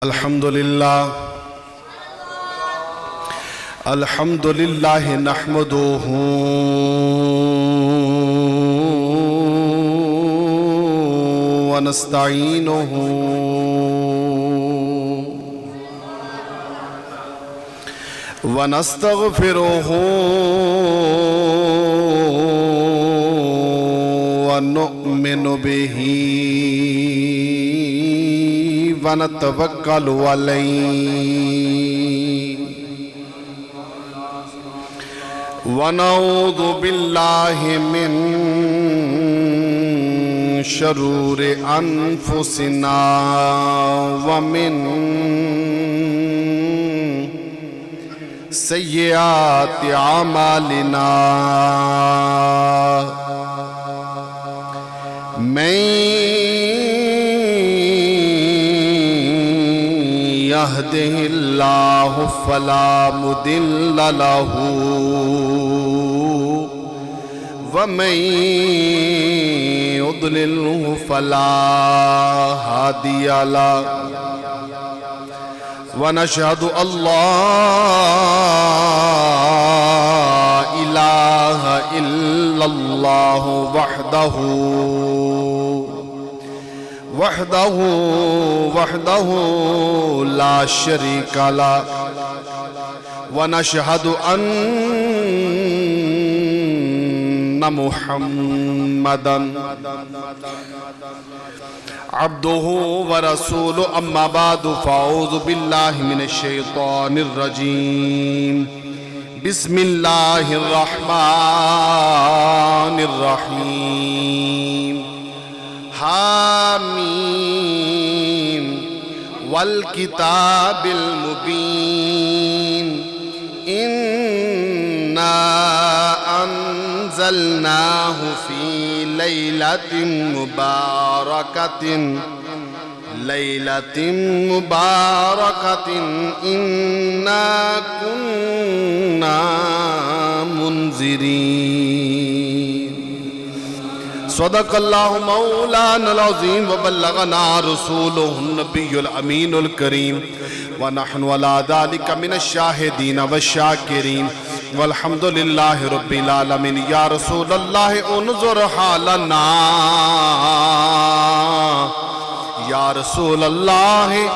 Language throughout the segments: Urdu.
الحمدللہ نحمده ونستعینه ونستغفره ونؤمن به ونتوکل علیہ ونعوذ باللہ من شرور انفسنا ومن سیئات اعمالنا من يهده الله فلا مضل له ومن يضلله فلا هادي له ونشهد أن لا إله إلا الله وحده لا شريك له ونشهد أن محمدًا عبده ورسوله أما بعد فأعوذ بالله من الشيطان الرجيم بسم الله الرحمن الرحيم حامين والكتاب المبين إنا أنزلناه في ليلة مباركة إنا كنا منذرين صدق الله مولانا العظيم وبلغنا رسوله النبي الأمين الكريم ونحن على ذلك من الشاهدين والشاكرين والحمد لله رب العالمين يا رسول الله انظر حالنا يا رسول الله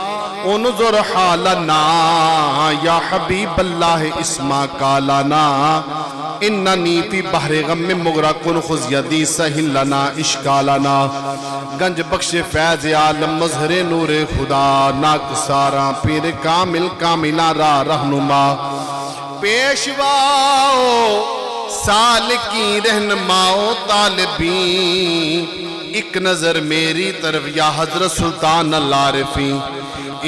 انظر حالنا يا حبيب الله اسمع قالنا اننی فی بحر غم مغرق خذ یدی سہل لنا اشکالنا گنج بخش فیض عالم مظہر نور خدا ناک سارا پیر کامل کاملہ را رہنما پیشواؤ سالکی رہنماؤ طالبین ایک نظر میری طرف یا حضرت سلطان العارفین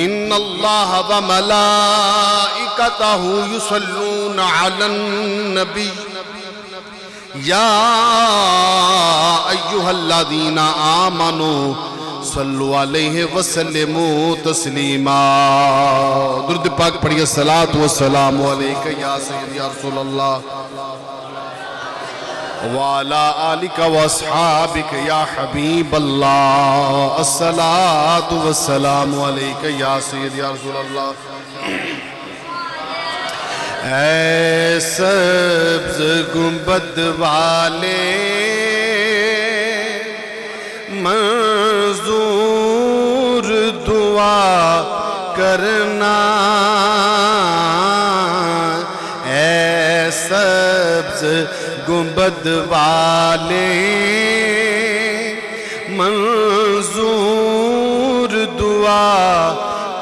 ان اللہ و ملائکتہ یصلون علی النبی یا ایہا الذین آمنوا صلو علیہ وسلموا تسلیما درود پاک پڑھئے الصلاة والسلام علیکہ یا سید یا رسول اللہ وعلى آلك واصحابك يا حبيب الله الصلاة والسلام عليك يا سيدي يا رسول الله اے سبز گنبد والے منظور دعا کرنا اے سبز گنبد والے منظور دعا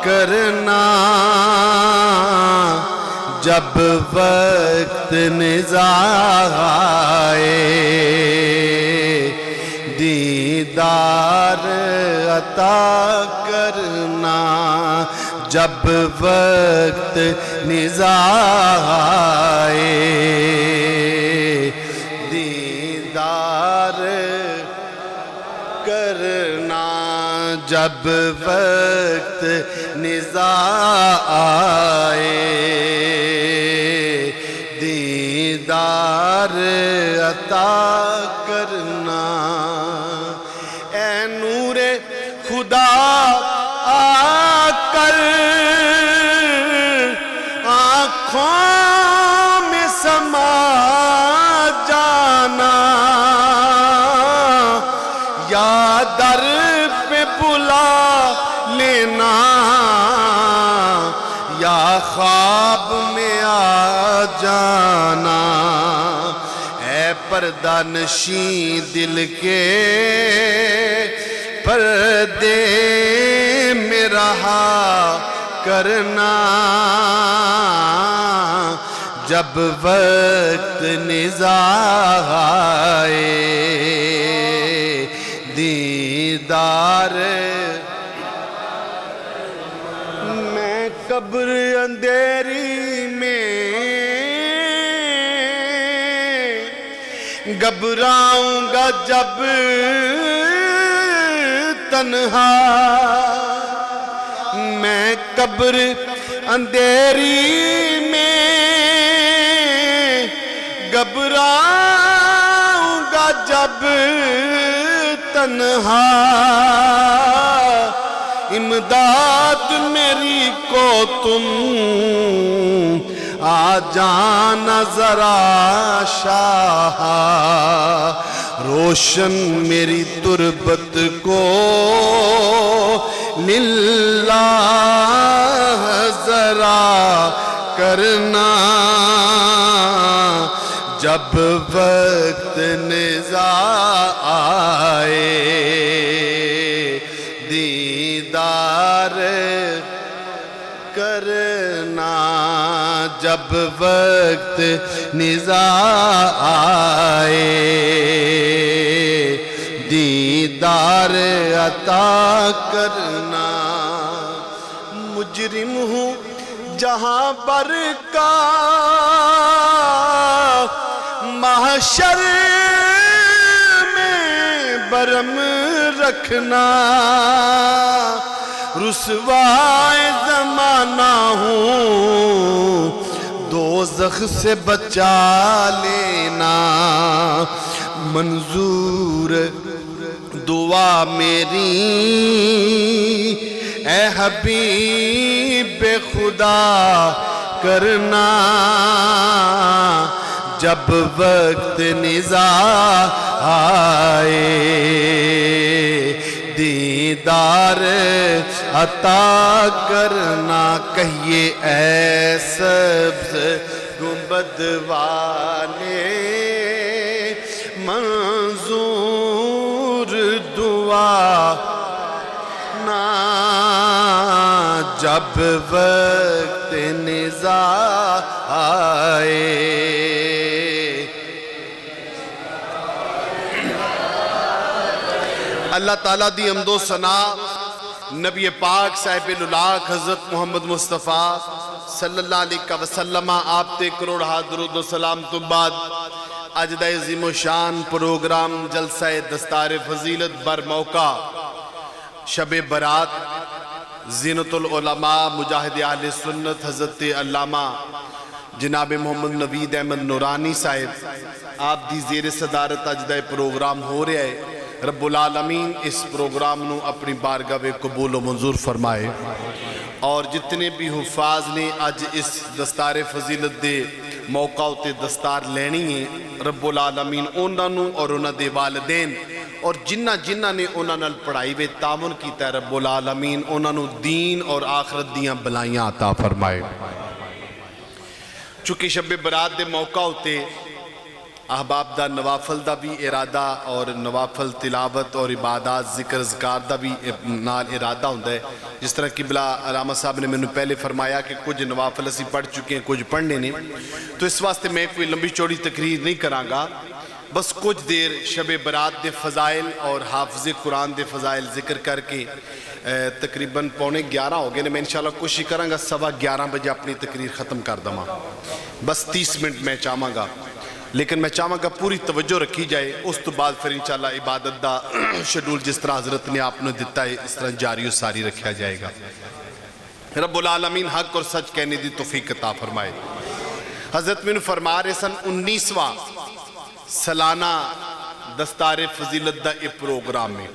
کرنا جب وقت نزاع آئے دیدار عطا کرنا جب وقت نزاع آئے دیدار کرنا جب وقت نزاع آئے دیدار عطا کرنا اے نور خدا آ کر خواب میں آ جانا، اے پردہ نشین دل کے پردے میں رہا کرنا، جب وقت نزاع آئے دیدار، میں قبر اندھیری میں گھبراؤں گا جب تنہا، میں قبر اندھیری میں گھبراؤں گا جب تنہا، امداد میری کو تم آ جانا ذرا شاہ، روشن میری تربت کو للہ ذرا کرنا، جب وقت نزاع آئے دیدار کرنا، جب وقت نزاع آئے دیدار عطا کرنا، مجرم ہوں جہاں پر کا محشر میں برم رکھنا، رسوائے زمانہ ہوں دوزخ سے بچا لینا، منظور دعا میری اے حبیب خدا کرنا، جب وقت نزاع آئے دیدار عطا کرنا، کہیے اے سبز گنبد والے منظور دعا نا، جب وقت نزاع آئے۔ اللہ تعالیٰ دی حمد و ثنا نبی پاک صاحب الاولیاء حضرت محمد مصطفیٰ صلی اللہ علیہ وسلم آپ تے کروڑ درود و سلام تو بعد اج دا عظیم و شان پروگرام جلسہ دستار فضیلت بر موقع شب برات زینت العلماء مجاہد اہل سنت حضرت علامہ جناب محمد نوید احمد نورانی صاحب آپ دی زیر صدارت اج دا پروگرام ہو رہا ہے۔ رب العالمین اس پروگرام نو اپنی بارگاہ میں قبول و منظور فرمائے، اور جتنے بھی حفاظ نے اج اس دستار فضیلت دے موقع تے دستار لینی ہے، رب العالمین انہاں نو اور انہاں دے والدین اور جنہ نے انہاں نال پڑھائی وے تعاون کیتا ہے، رب العالمین انہاں نو دین اور آخرت دیاں بلائیاں عطا فرمائے۔ چونکہ شب برات دے موقع ہوتے احباب دا نوافل دا بھی ارادہ اور نوافل تلاوت اور عبادات ذکر اذکار دا بھی نال ارادہ ہوندہ ہے، جس طرح قبلہ علامہ صاحب نے میں نے پہلے فرمایا کہ کچھ نوافل اسی پڑھ چکے ہیں کچھ پڑھنے نہیں، تو اس واسطے میں کوئی لمبی چوڑی تقریر نہیں کراں گا، بس کچھ دیر شب برات دے فضائل اور حافظ قرآن دے فضائل ذکر کر کے تقریباً 11:15 ہو گئے، میں انشاءاللہ کوشش کراں گا 11:15 بجے اپنی تقریر ختم کر دما، بس 30 منٹ میں چاہاں گا، لیکن میں چاہاں گا پوری توجہ رکھی جائے، اس تو بعد پھر انشاءاللہ عبادت دا شیڈول جس طرح حضرت نے آپ نے دیتا ہے اس طرح جاری و ساری رکھا جائے گا۔ رب العالمین حق اور سچ کہنے دی توفیق عطا فرمائے۔ حضرت میں نے فرما رہے سن 19واں سالانہ دستار فضیلت دا ایک پروگرام میں،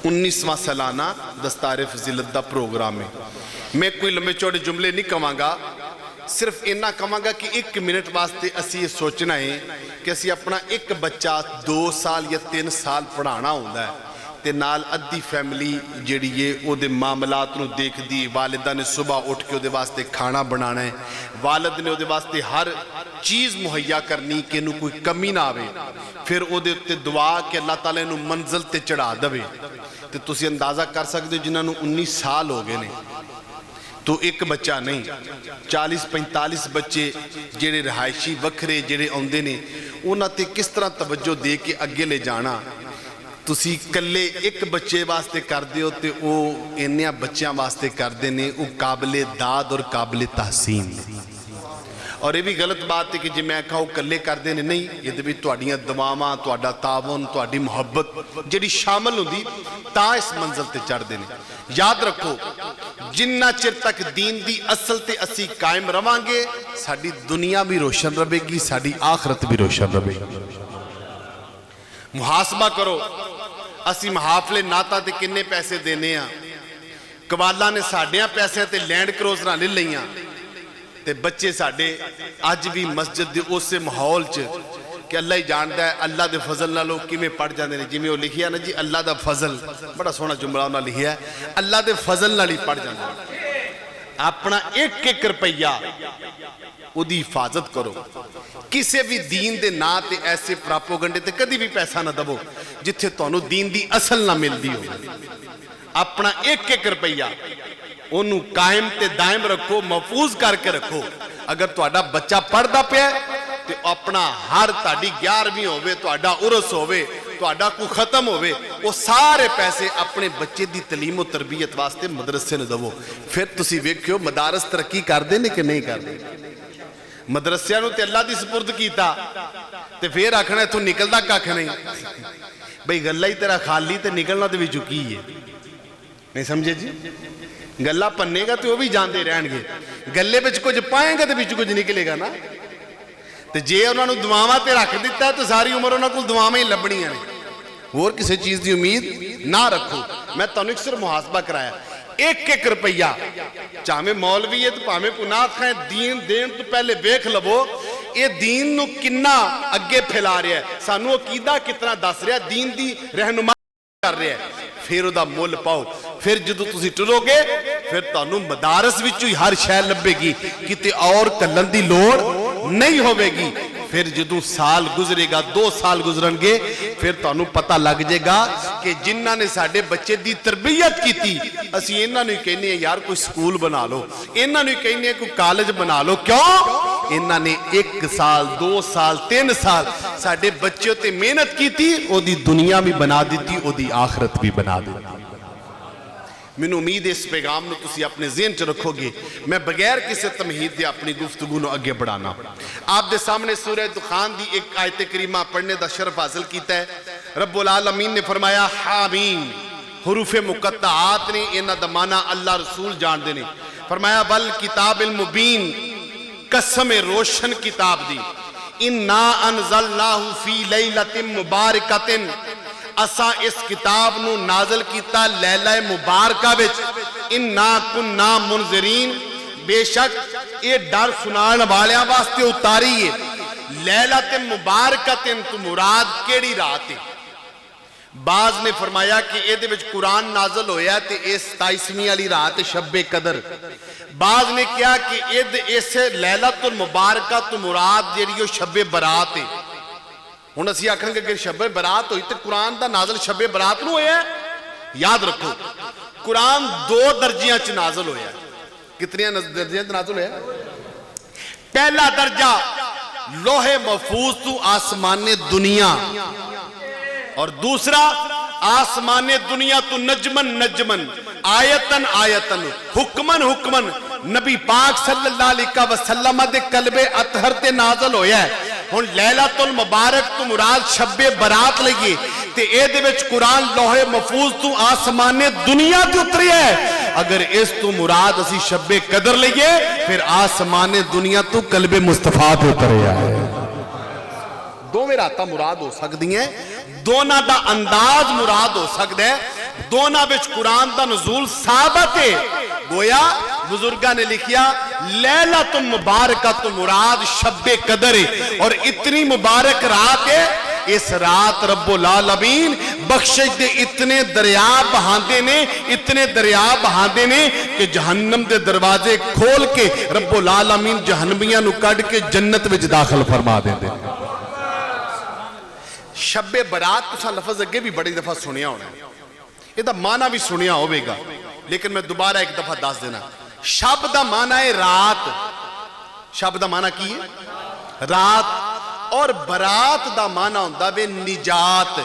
19واں سالانہ دستار فضیلت دا پروگرام میں میں کوئی لمبے چوڑے جملے نہیں کہاں گا، صرف اتنا کہاں گا کہ 1 منٹ واسطے اسی یہ سوچنا ہے کہ اسی اپنا ایک بچہ 2 سال یا 3 سال پڑھانا ہوتا ہے، تے نال ادھی فیملی جڑی ہے او دے معاملات نو دیکھ دی. والدہ نے صبح اٹھ کے او دے واسطے کھانا بنانا ہے, والد نے او دے واسطے ہر چیز مہیا کرنی کہ انہوں کوئی کمی نہ آوے, پھر او دے اتے دعا کہ اللہ تعالیٰ انہوں منزل تے چڑھا دوے. تے تسی اندازہ کر سکتے جنہاں نو 19 سال ہو گئے نے, تو ایک بچہ نہیں 40-45 بچے جڑے رہائشی وکھرے جڑے آندے نے, انہاں تے کس طرح توجہ دے کے اگے لے جانا. تسی کلے ایک بچے واسطے کر دیو تے او انیاں بچیاں واسطے کر دینے, او قابل داد اور قابل تحسین. اور یہ بھی غلط بات ہے کہ جی میں کہا وہ کلے کر دینے, نہیں, یہ تو بھی تواڈیاں دعاواں, تواڈا تعاون, تواڈی محبت جڑی شامل ہوندی تا اس منزل تے چڑھ دینے. یاد رکھو جنہ چر تک دین دی اصل تے اسی قائم رواں گے, ساڈی دنیا بھی روشن رہے گی, ساڈی آخرت بھی روشن رہے گی. محاسبہ کرو اسی محافلے ناتا تے کنے پیسے دینے ہیں, قوالا نے ساڑیاں پیسے تے لینڈ کروزراں لے لئیاں, تے بچے ساڑے آج بھی مسجد دے اس سے محول چے کہ اللہ ہی جانتا ہے اللہ دے فضل نہ لوگ کی میں پڑھ جاندے نے. جی میں وہ لکھیا نا جی اللہ دا فضل, بڑا سونا جملہ انہوں نے لکھیا ہے, اللہ دے فضل نہ لی پڑھ جاندے نے. اپنا ایک روپیہ او دی حفاظت کرو. کسے بھی دین دے نا تے ایسے پراپوگنڈے تے کدی بھی پیسہ نہ دبو جتھے تونوں دین دی اصل نہ مل دی ہو. اپنا ایک روپیہ انہوں قائم تے دائم رکھو, محفوظ کر کے رکھو. اگر تہاڈا بچہ پڑھدا پیا تے اپنا ہر تہاڈی 11ویں ہووے, تہاڈا عرس ہووے, تہاڈا کو ختم ہووے, وہ سارے پیسے اپنے بچے دی تعلیم و تربیت واسطے مدرسے نہ دو. پھر تسی ویکھیو مدارس ترقی کر دے نے کہ نہیں کر دے. مدرسیاں نو تے اللہ دی سپرد کیتا تے پھر آکھنا ہے تو نکلدا ککھ نہیں. بھئی گلہ ہی تیرا خالی تے نکلنا تے بھی چکی ہے, نہیں سمجھے جی. گلہ پننے گا تو وہ بھی جان دے رہن گے, گلے بچ کچھ پائیں گا تو بچ کچھ نکلے گا نا. تو جے انہوں نے دعاواں تے رکھ دیتا ہے تو ساری عمر انہوں کو دعاواں ہی لبنی ہیں, اور کسی چیز دی امید نہ رکھو. میں تو ایک صرف محاسبہ کرایا, ایک روپیہ چاہمیں مولوی ہے تو پاہمیں کنات کھائیں, دین دین تو پہلے بیکھ لبو یہ دین نو کنہ اگے پھیلا رہا ہے, سانو عقیدہ کتنا دس رہا ہے, دین دی رہنمائی کر رہا ہے. پھر دا مول پاؤ, پھر جدو تسی ٹرو گے پھر تانوں مدارس وچوں ہی ہر شے لبے گی, کتے اور کلن دی لوڑ نہیں ہوئے گی. پھر جدو سال گزرے گا, 2 سال گزرن گے, پھر تانوں پتہ لگ جائے گا کہ جنہاں نے ساڑھے بچے دی تربیت کی تھی, اسی انہاں نے کہنے ہیں یار کوئی سکول بنا لو, انہاں نے کہنے ہیں کوئی کالج بنا لو. کیوں؟ انہاں نے 1 سال 2 سال 3 سال ساڑھے بچے تے محنت کی تھی, او دی دنیا بھی بنا دی تھی, او دی آخرت بھی بنا دی تھی. میں امید اس پیغام نے تسی اپنے ذہن چ رکھو گے. میں بغیر کسی تمہید دے اپنی گفتگو نو اگے بڑھانا. آپ دے سامنے سورہ دخان دی ایک آیت کریمہ پڑھنے دا شرف حاصل کیتا ہے. رب العالمین نے فرمایا حامیم, حروف مقطعات نے انہاں دا معنی اللہ رسول جان دے نے. فرمایا بل کتاب المبین, قسم روشن کتاب دی. انا انزلناہ فی لیلۃ مبارکۃ, اسا اس کتاب نو نازل کیتا لیلہ مبارکہ وچ. انا کننا منذرین, بے شک یہ ڈر سنان والیاں واسطے اتاری ہے. لیلۃ مبارکۃ تو مراد کیڑی رات ہے؟ بعض نے فرمایا کہ یہ دے وچ قرآن نازل ہویا تے اس 27ویں والی رات شب قدر. بعض نے کیا کہ اس لیلۃ المبارکہ تو مراد جیڑی شب برات ہے. ہن اسی آکھاں گے کہ شب برات ہوئی تے قرآن دا نازل شب برات نو ہویا ہے. یاد رکھو قرآن 2 درجیاں چ نازل ہویا ہے. کتنیاں درجیاں چ نازل ہویا ہے؟ پہلا درجہ لوح محفوظ تو آسمان دنیا, اور دوسرا آسمان دنیا تو نجمن نجمن, آیتن آیتن, حکمن حکمن نبی پاک صلی اللہ علیہ وسلم دے قلب اطہر تے نازل ہویا ہے. ہن لیلۃ المبارک تو مراد شب برات لگی تے اے دے وچ قرآن لوح محفوظ تو آسمان دنیا تے اتری ہے. اگر اس تو مراد اسی شب قدر لگے پھر آسمان دنیا تو قلب مصطفیٰ تے اترے ہے. دو میں راتہ مراد ہو سکتی ہیں, دونہ دا انداز مراد ہو سکتا ہے, دونہ بچ قرآن دا نزول ثابت ہے. گویا بزرگاں نے لکھیا لیلۃ مبارکہ تو مراد شب قدر ہے, اور اتنی مبارک رات ہے اس رات رب العالمین بخشش دے اتنے دریا بہاندے نے، اتنے دریا بہاندے نے کہ جہنم دے دروازے کھول کے رب العالمین جہنمیاں نو کڈ کے جنت وچ داخل فرما دیندے۔ شب برات تساں لفظ اگے بھی بڑی دفعہ سنیا ہونا ہے، یہ دا معنی بھی سنیا ہوئے گا، لیکن میں دوبارہ ایک دفعہ دس دینا۔ شب دا معنی ہے رات، شب دا معنی کی ہے رات، اور برات دا معنی ہوندا وے نجات،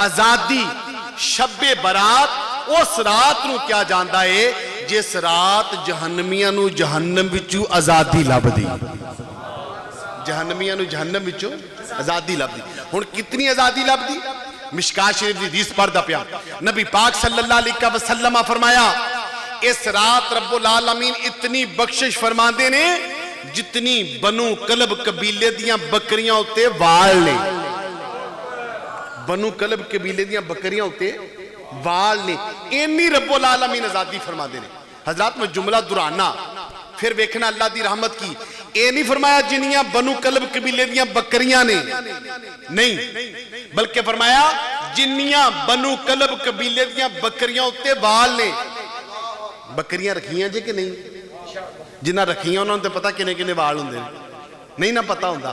آزادی۔ شب برات اس رات نو کیا جاندا ہے جس رات جہنمیاں نو جہنم وچوں آزادی لبدی، جہنمیاں نو جہنم وچوں آزادی لبدی۔ ہن کتنی آزادی لبدی؟ مشکات شریف دی حدیث پڑھدا پیا، نبی پاک صلی اللہ علیہ وسلم فرمایا اس رات رب العالمین اتنی بخشش فرماندے نے جتنی بنو کلب قبیلے دیاں بکریاں ہوتے وال نے، بنو کلب قبیلے دیاں بکریاں ہوتے وال نے، اینی رب العالمین آزادی فرماندے نے۔ حضرات میں جملہ درانا پھر ویکھنا اللہ دی رحمت کی، اے نہیں فرمایا جنیاں بنو کلب قبیلے دیاں بکریاں نے، نہیں، بلکہ فرمایا جنیاں بنو کلب قبیلے دیاں بکریاں ہوتے وال نے۔ بکریاں رکھیاں جے کہ نہیں؟ جنہ رکھیاں انہوں نے پتا کنے کنے وال ہوندے نہیں نہ پتا ہوندا،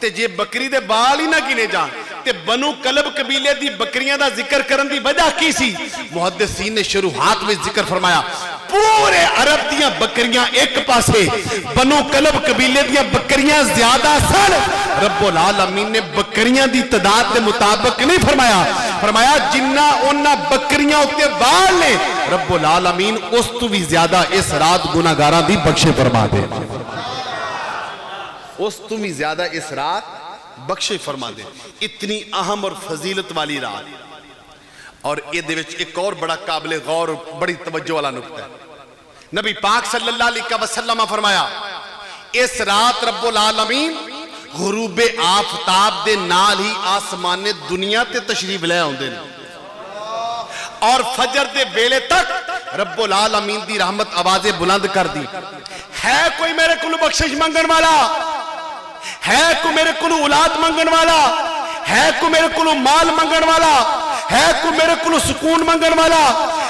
تے جے بکری دے وال ہی نہ گنے جان تے بنو کلب قبیلے دی بکریاں دا ذکر کرن دی وجہ کی سی؟ محدثین نے شروحات میں ذکر فرمایا پورے عرب دیاں بکریاں ایک پاسے، بنو کلب قبیلے دیاں بکریاں زیادہ سن۔ رب العالمین نے بکریاں دی تعداد دے مطابق نہیں فرمایا، فرمایا جنہ انہاں بکریاں ہوتے وال نے، رب العالمین اس تو بھی زیادہ اس رات گناہگاراں دی بخشے فرما دے، اس تو بھی زیادہ اس رات بخشے فرما دے۔ اتنی اہم اور فضیلت والی رات، اور یہ دے وچ ایک اور بڑا قابل غور اور بڑی توجہ والا نکتہ ہے۔ نبی پاک صلی اللہ علیہ وسلم فرمایا اس رات رب العالمین غروب آفتاب دے نال ہی آسمان دنیا تے تشریف لے آندے نے، اور فجر دے ویلے تک رب العالمین دی رحمت آوازیں بلند کر دی، ہے کوئی میرے کلو بخشش منگن والا، ہے کوئی میرے کلو اولاد منگن والا، ہے کوئی میرے کلو مال منگن والا، ہے کوئی میرے کلو سکون منگن والا،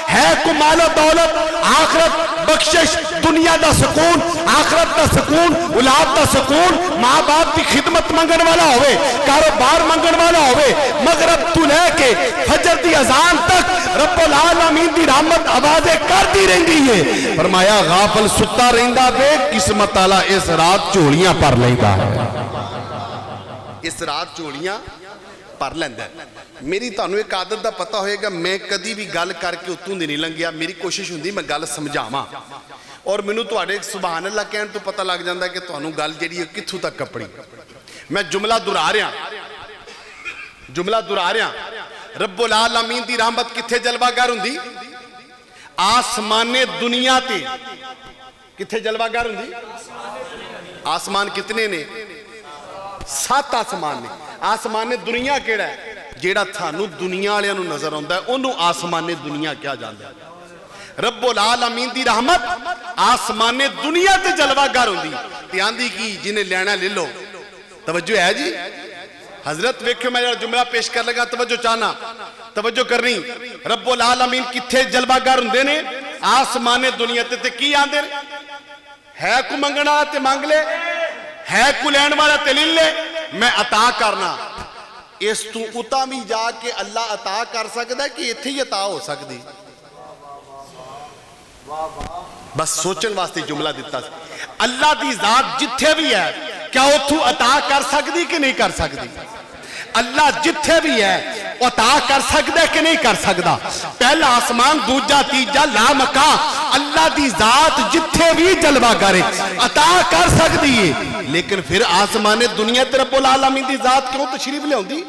ہے کوئی مال و دولت، آخرت، بخشش، دنیا دا سکون، آخرت دا سکون، اولاد دا سکون، ماں باپ کی خدمت منگن والا ہوئے، کاروبار منگن والا ہوئے، مغرب تو لے کے فجر دی اذان تک رب العالمین دی رحمت آوازیں کرتی رہندی ہے۔ فرمایا غافل ستا رہندا بے قسمت والا اس رات چوڑیاں پر لیندا ہے، اس رات چوڑیاں پر لیندا ہے۔ میری تانوں ایک عادت دا پتہ ہوئے گا، میں کدی بھی گل کر کے اتوں دی نہیں لنگیا، میری کوشش ہوندی میں گل سمجھاواں، اور مینوں تواڈے سبحان اللہ کہن تو پتہ لگ جاندا ہے کہ تانوں گل جڑی ہے کتھوں تک کپڑی۔ میں جملہ دہرا رہا، رب العالمین دی رحمت کتھے جلوہ گر ہوندی؟ آسمان دنیا تے۔ کتھے جلوہ گر ہوندی؟ آسمان کتنے نے؟ 7 آسمان نے۔ آسمان دنیا کیڑا ہے؟ جیڑا تھانو دنیا والےاں نوں نظر آندا ہے اونوں آسمان دنیا کیا جاندا ہے۔ رب العالمین دی رحمت آسمان دنیا تے جلوہ گر ہوندی تے آندی کی جنہیں لینا لے لو۔ توجہ ہے جی؟ حضرت ویکھو میں جملہ پیش کر لگا، توجہ چاہنا، توجہ کرنی۔ رب العالمین کتھے جلوہ گر ہوندے نے؟ آسمان دنیا تے کی آندے نے؟ ہے کو منگنا تے مانگ لے، ہے کو لین والا تے لے لے، میں عطا کرنا۔ اس تو اتا بھی جا کے اللہ عطا کر سکتا ہے کہ اتھے ہی عطا ہو سکتی؟ بس سوچن واسطے جملہ دیتا ہے۔ اللہ دی ذات جتھے بھی ہے کیا اتھو عطا کر سکتی کہ نہیں کر سکتی؟ اللہ جتھے بھی ہے عطا کر سکتا ہے کہ نہیں کر سکتا؟ پہلا آسمان، دوجا تیجا لا مکان، اللہ دی ذات جتھے بھی جلوہ کرے عطا کر سکتی ہے، لیکن پھر آسمان دنیا تے رب العالمین دی ذات کیوں تشریف لے ہوندی؟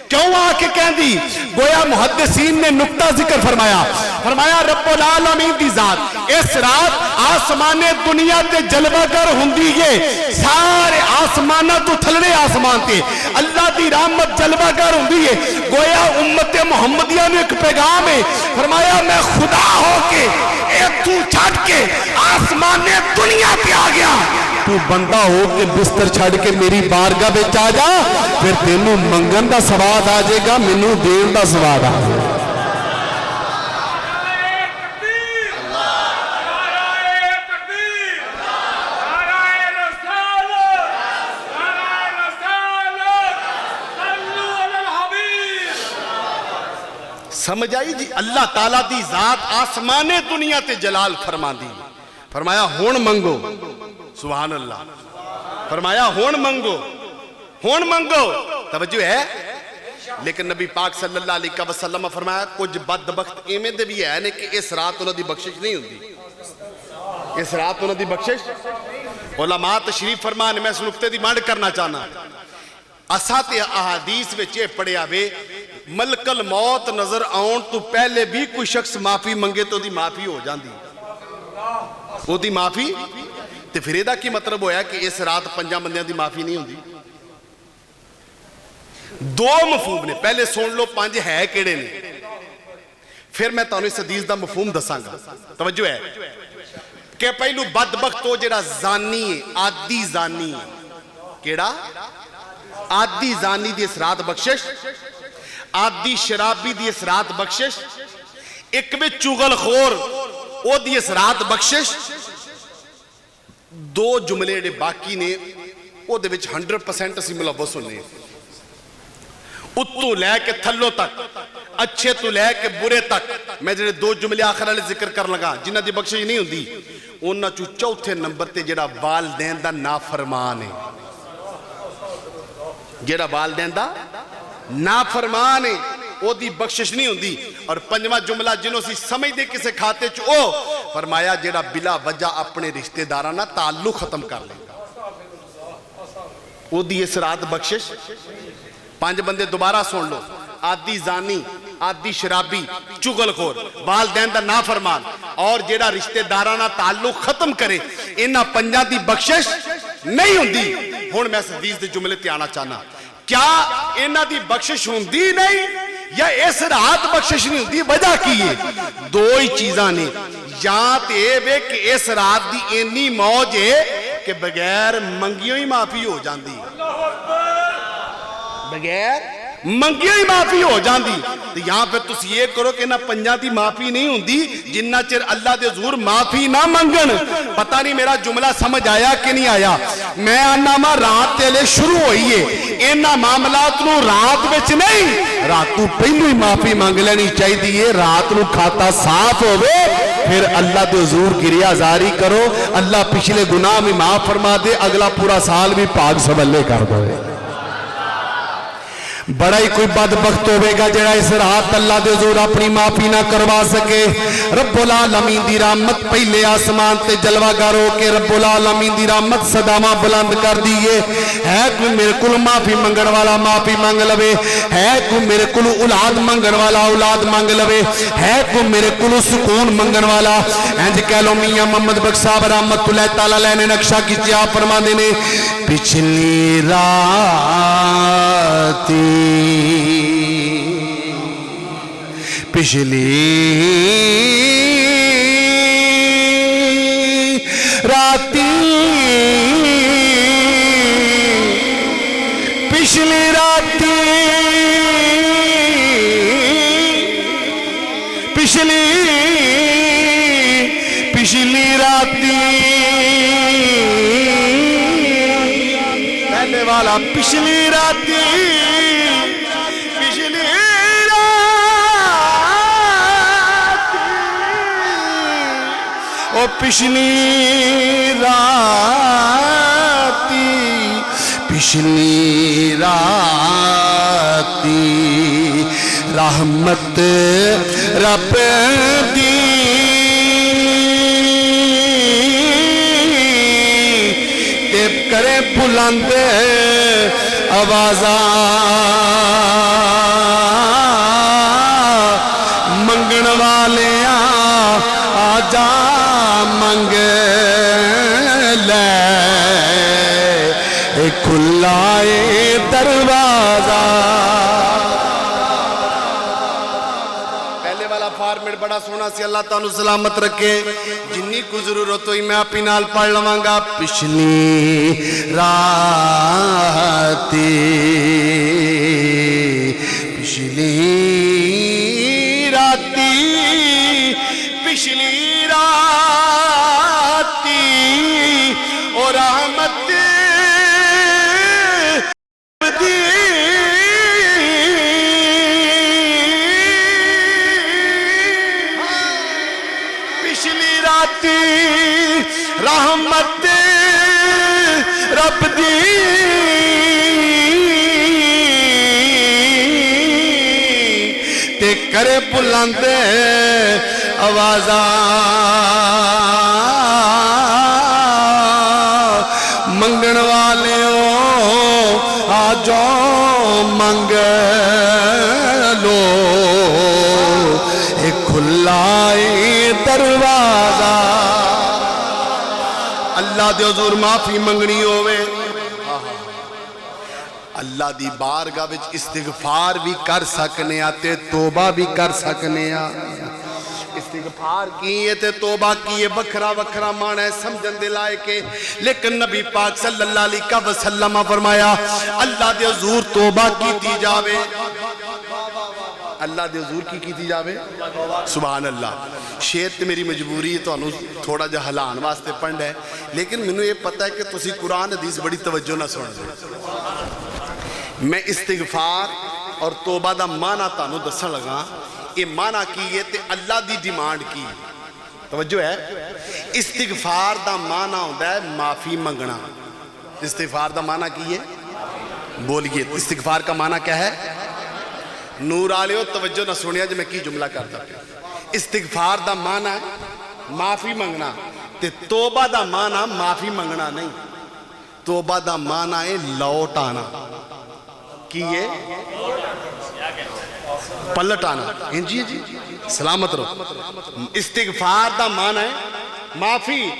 کیوں آ کے کہن دی؟ گویا محدثین نے نقطہ ذکر فرمایا، فرمایا رب العالمین دی ذات اس رات آسمان دنیا تے جلوہ گر ہوندی ہے، سارے آسمانہ تو تھلڑے آسمان تے اللہ دی رحمت جلوہ گر ہوندی ہے۔ گویا امت محمدیہ نے ایک پیغام ہے، فرمایا میں خدا ہو کے ایک تو چھٹ کے آسمان دنیا پہ آ گیا، تو بندہ ہو کہ بستر چھڑ کے میری بارگاہ میں آ جا پھر تینوں منگن دا سواد آ جائے گا مینوں دین دا سواد آ جائے گا سمجھ آئی جی اللہ تعالیٰ دی ذات آسمان دنیا تے جلال فرما دی فرمایا ہون منگو سبحان اللہ فرمایا ہون منگو توجہ ہے لیکن نبی پاک صلی اللہ علیہ وسلم فرمایا کچھ بدبخت ایمیں دے بھی ہے کہ اس رات انہوں دی بخشش نہیں ہوندی اس رات انہوں دی بخشش علماء تشریف فرمان میں اس نقطے دی مانڈ کرنا چاہنا اسات احادیث وچے پڑھیا وے ملک الموت نظر آن تو پہلے بھی کوئی شخص معافی منگے تو دی معافی ہو جاندی وہ دی معافی تے پھر ایدہ کی مطلب ہویا کہ اس رات پنجا بندیاں دی معافی نہیں ہوندی دو مفہوم نے پہلے سن لو پانچ ہے کیڑے نے پھر میں تانوں اس حدیث دا مفہوم دساں گا توجہ ہے کہ پہلو بدبخت ہو جڑا زانی ہے عادی زانی ہے کیڑا عادی زانی دی اس رات بخشش عادی شرابی دی اس رات بخشش ایک میں چغل خور او دی اس رات بخشش دو جملے دے باقی نے او دے وچ 100% اسی ملوث ہونے اتو لے کے تھلو تک اچھے تو لے کے برے تک میں جڑے دو جملے آخر والے ذکر کر لگا جنہ دی بخشش نہیں ہوندی انہاں چوں چوتھے نمبر تے جڑا والدین دا نافرمان ہے جڑا والدین دا نافرمان ہے او دی بخشش نہیں ہوندی اور پنجواں جملہ جنہوں سی سمجھ دے کسے کھاتے چھو فرمایا جڑا بلا وجہ اپنے رشتہ دارانا تعلق ختم کر لے او دی اس رات بخشش پانچ بندے دوبارہ سن لو عادی زانی عادی شرابی چغل خور والدین دا نافرمان اور جڑا رشتہ دارانا تعلق ختم کرے انہاں پنجاں دی بخشش نہیں ہوندی ہون میں اس حدیث دے جملے تے آنا چاہنا کیا انہاں دی بخشش ہوندی نہیں یا اس رات بخشش نہیں ہوندی وجہ کی ہے دو ہی چیزاں نے یا تے بے کہ اس رات دی اینی موج ہے کہ بغیر منگیوں ہی معافی ہو جاندی بغیر منگیوں ہی معافی ہو جاندی تو یہاں پہ تس یہ کرو کہ نہ پنجاں دی معافی نہیں ہوندی جنہ چر اللہ دے حضور معافی نہ منگن پتہ نہیں میرا جملہ سمجھ آیا کہ نہیں آیا میں آنا ماں رات تیلے شروع ہوئی ہے انہا معاملات نو رات بچ نہیں رات تو پہلو ہی معافی مانگ لینی چاہی دیئے رات نو کھاتا صاف ہوئے پھر اللہ دے حضور گریہ زاری کرو اللہ پچھلے گناہ میں معاف فرما دے اگلا پورا سال بھی پاک سبلے کر دوئے بڑا ہی کوئی بدبخت ہوئے گا جڑا اس رات اللہ دے حضور اپنی معافی نہ کروا سکے رب العالمین دی رحمت پہلے آسمان تے جلوہ گر ہو کے رب العالمین دی رحمت صدامہ بلند کر دیئے ہے کوئی میرے کل معافی منگن والا معافی مانگ لوے ہے کوئی میرے کل اولاد منگن والا اولاد مانگ لوے ہے کوئی میرے کل سکون منگن والا اینج کہہ لو میاں محمد بخش صاحب رحمت اللہ تعالیٰ لینے نقشہ کی چاہ فرما دینے پچھلی راتی پچھلی راتی پچھلی راتی پچھلی راتی پہلے والا پچھلی راتی پچھلی راتی رحمت رب دی تیب کرے بلند آوازاں منگن والے آجا منگ لے کھلائے دروازہ فارمیٹ بڑا سونا سی اللہ تعالیٰ سلامت رکھے جنی کو ضرورت ہوئی میں اپنی نال پڑھ لواں گا پچھلی راتی اور رحمت پچھلی راتی رحمت رب دی تے کرے بلند آوازاں منگن والے آ جاؤ منگ لو ایک کھلا دروازہ اللہ دے حضور معافی منگنی ہوئے اللہ دی بارگاہ وچ استغفار بھی کر سکنے آتے توبہ بھی کر سکنے آ استغفار کیے تے توبہ کیے وکھرا وکھرا مانا ہے سمجھن دے لائے کے لیکن نبی پاک صلی اللہ علیہ وسلم فرمایا اللہ دے حضور توبہ کیتی جاوے اللہ دے حضور کیتی جاوے سبحان اللہ شیر تے میری مجبوری ہے تو انہوں تھوڑا جا حلان واسطے پڑھنا ہے لیکن میں نے یہ پتہ ہے کہ تسی قرآن حدیث بڑی توجہ نہ سن دے میں استغفار اور توبہ دا معنی تانوں دسن لگا یہ معنی کی ہے تے اللہ دی ڈیمانڈ کی توجہ ہے استغفار دا معنی ہوتا ہے معافی منگنا استغفار دا معنی کی ہے بولیے استغفار کا معنی کیا ہے نور آلیو توجہ نہ سنیا جو میں کی جملہ کرتا ہوں استغفار دا معنی ہے معافی منگنا تے توبہ دا معنی معافی منگنا نہیں توبہ دا معنی ہے لوٹ آنا کیے پلٹ آنا جی جی سلامت رہو استغفار دا معنی ہے معافی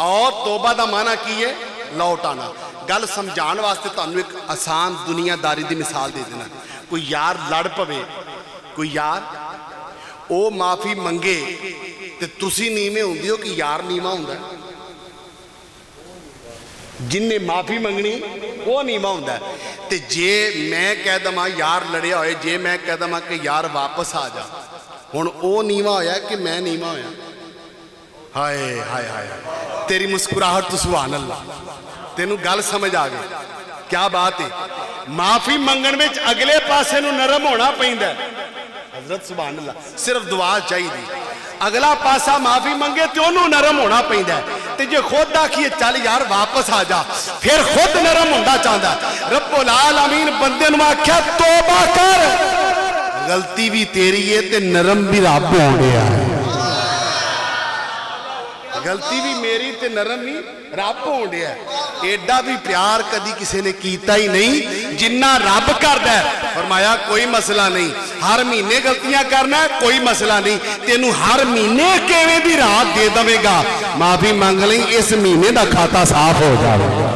اور توبہ دا معنی کیے لوٹ آنا گل سمجھان واسطے تو انہوں ایک آسان دنیا داری دی مثال دے دینا کوئی یار لڑ پوے کوئی یار او معافی منگے تے تسی نیمے ہوں دیو کہ یار نیمہ ہوں دا جن نے معافی منگنی وہ نیمہ ہوں دا تے جے میں کہہ دما یار لڑیا ہوئے جے میں کہہ دما کہ یار واپس آ جا ہون او نیمہ ہویا کہ میں نیمہ ہویا ہائے ہائے ہائے تیری مسکراہٹ تو سبحان اللہ تینوں گل سمجھ آگئے کیا بات ہے معافی منگن میں اگلے پاسے نو نرم ہونا پہندہ ہے حضرت سبحان اللہ صرف دعا چاہی دی اگلا پاسا معافی منگے تو انہوں نرم ہونا پہندہ ہے تے جو خود داکھئے چل یار واپس آ جا پھر خود نرم ہونا چاہتا ہے رب العالمین بندے نما کیا توبہ کر غلطی بھی تیری ہے تے نرم بھی رب ہو گیا ہے غلطی بھی میری تے نرم بھی رب ہو گیا ہے ایڈا بھی پیار کدی کسی نے کیتا ہی نہیں جنہ رب کردہ ہے فرمایا کوئی مسئلہ نہیں ہر مہینے غلطیاں کرنا ہے کوئی مسئلہ نہیں تینوں ہر مہینے کیویں بھی رات دے دوے گا معافی مانگ لیں اس مہینے دا کھاتا صاف ہو جائے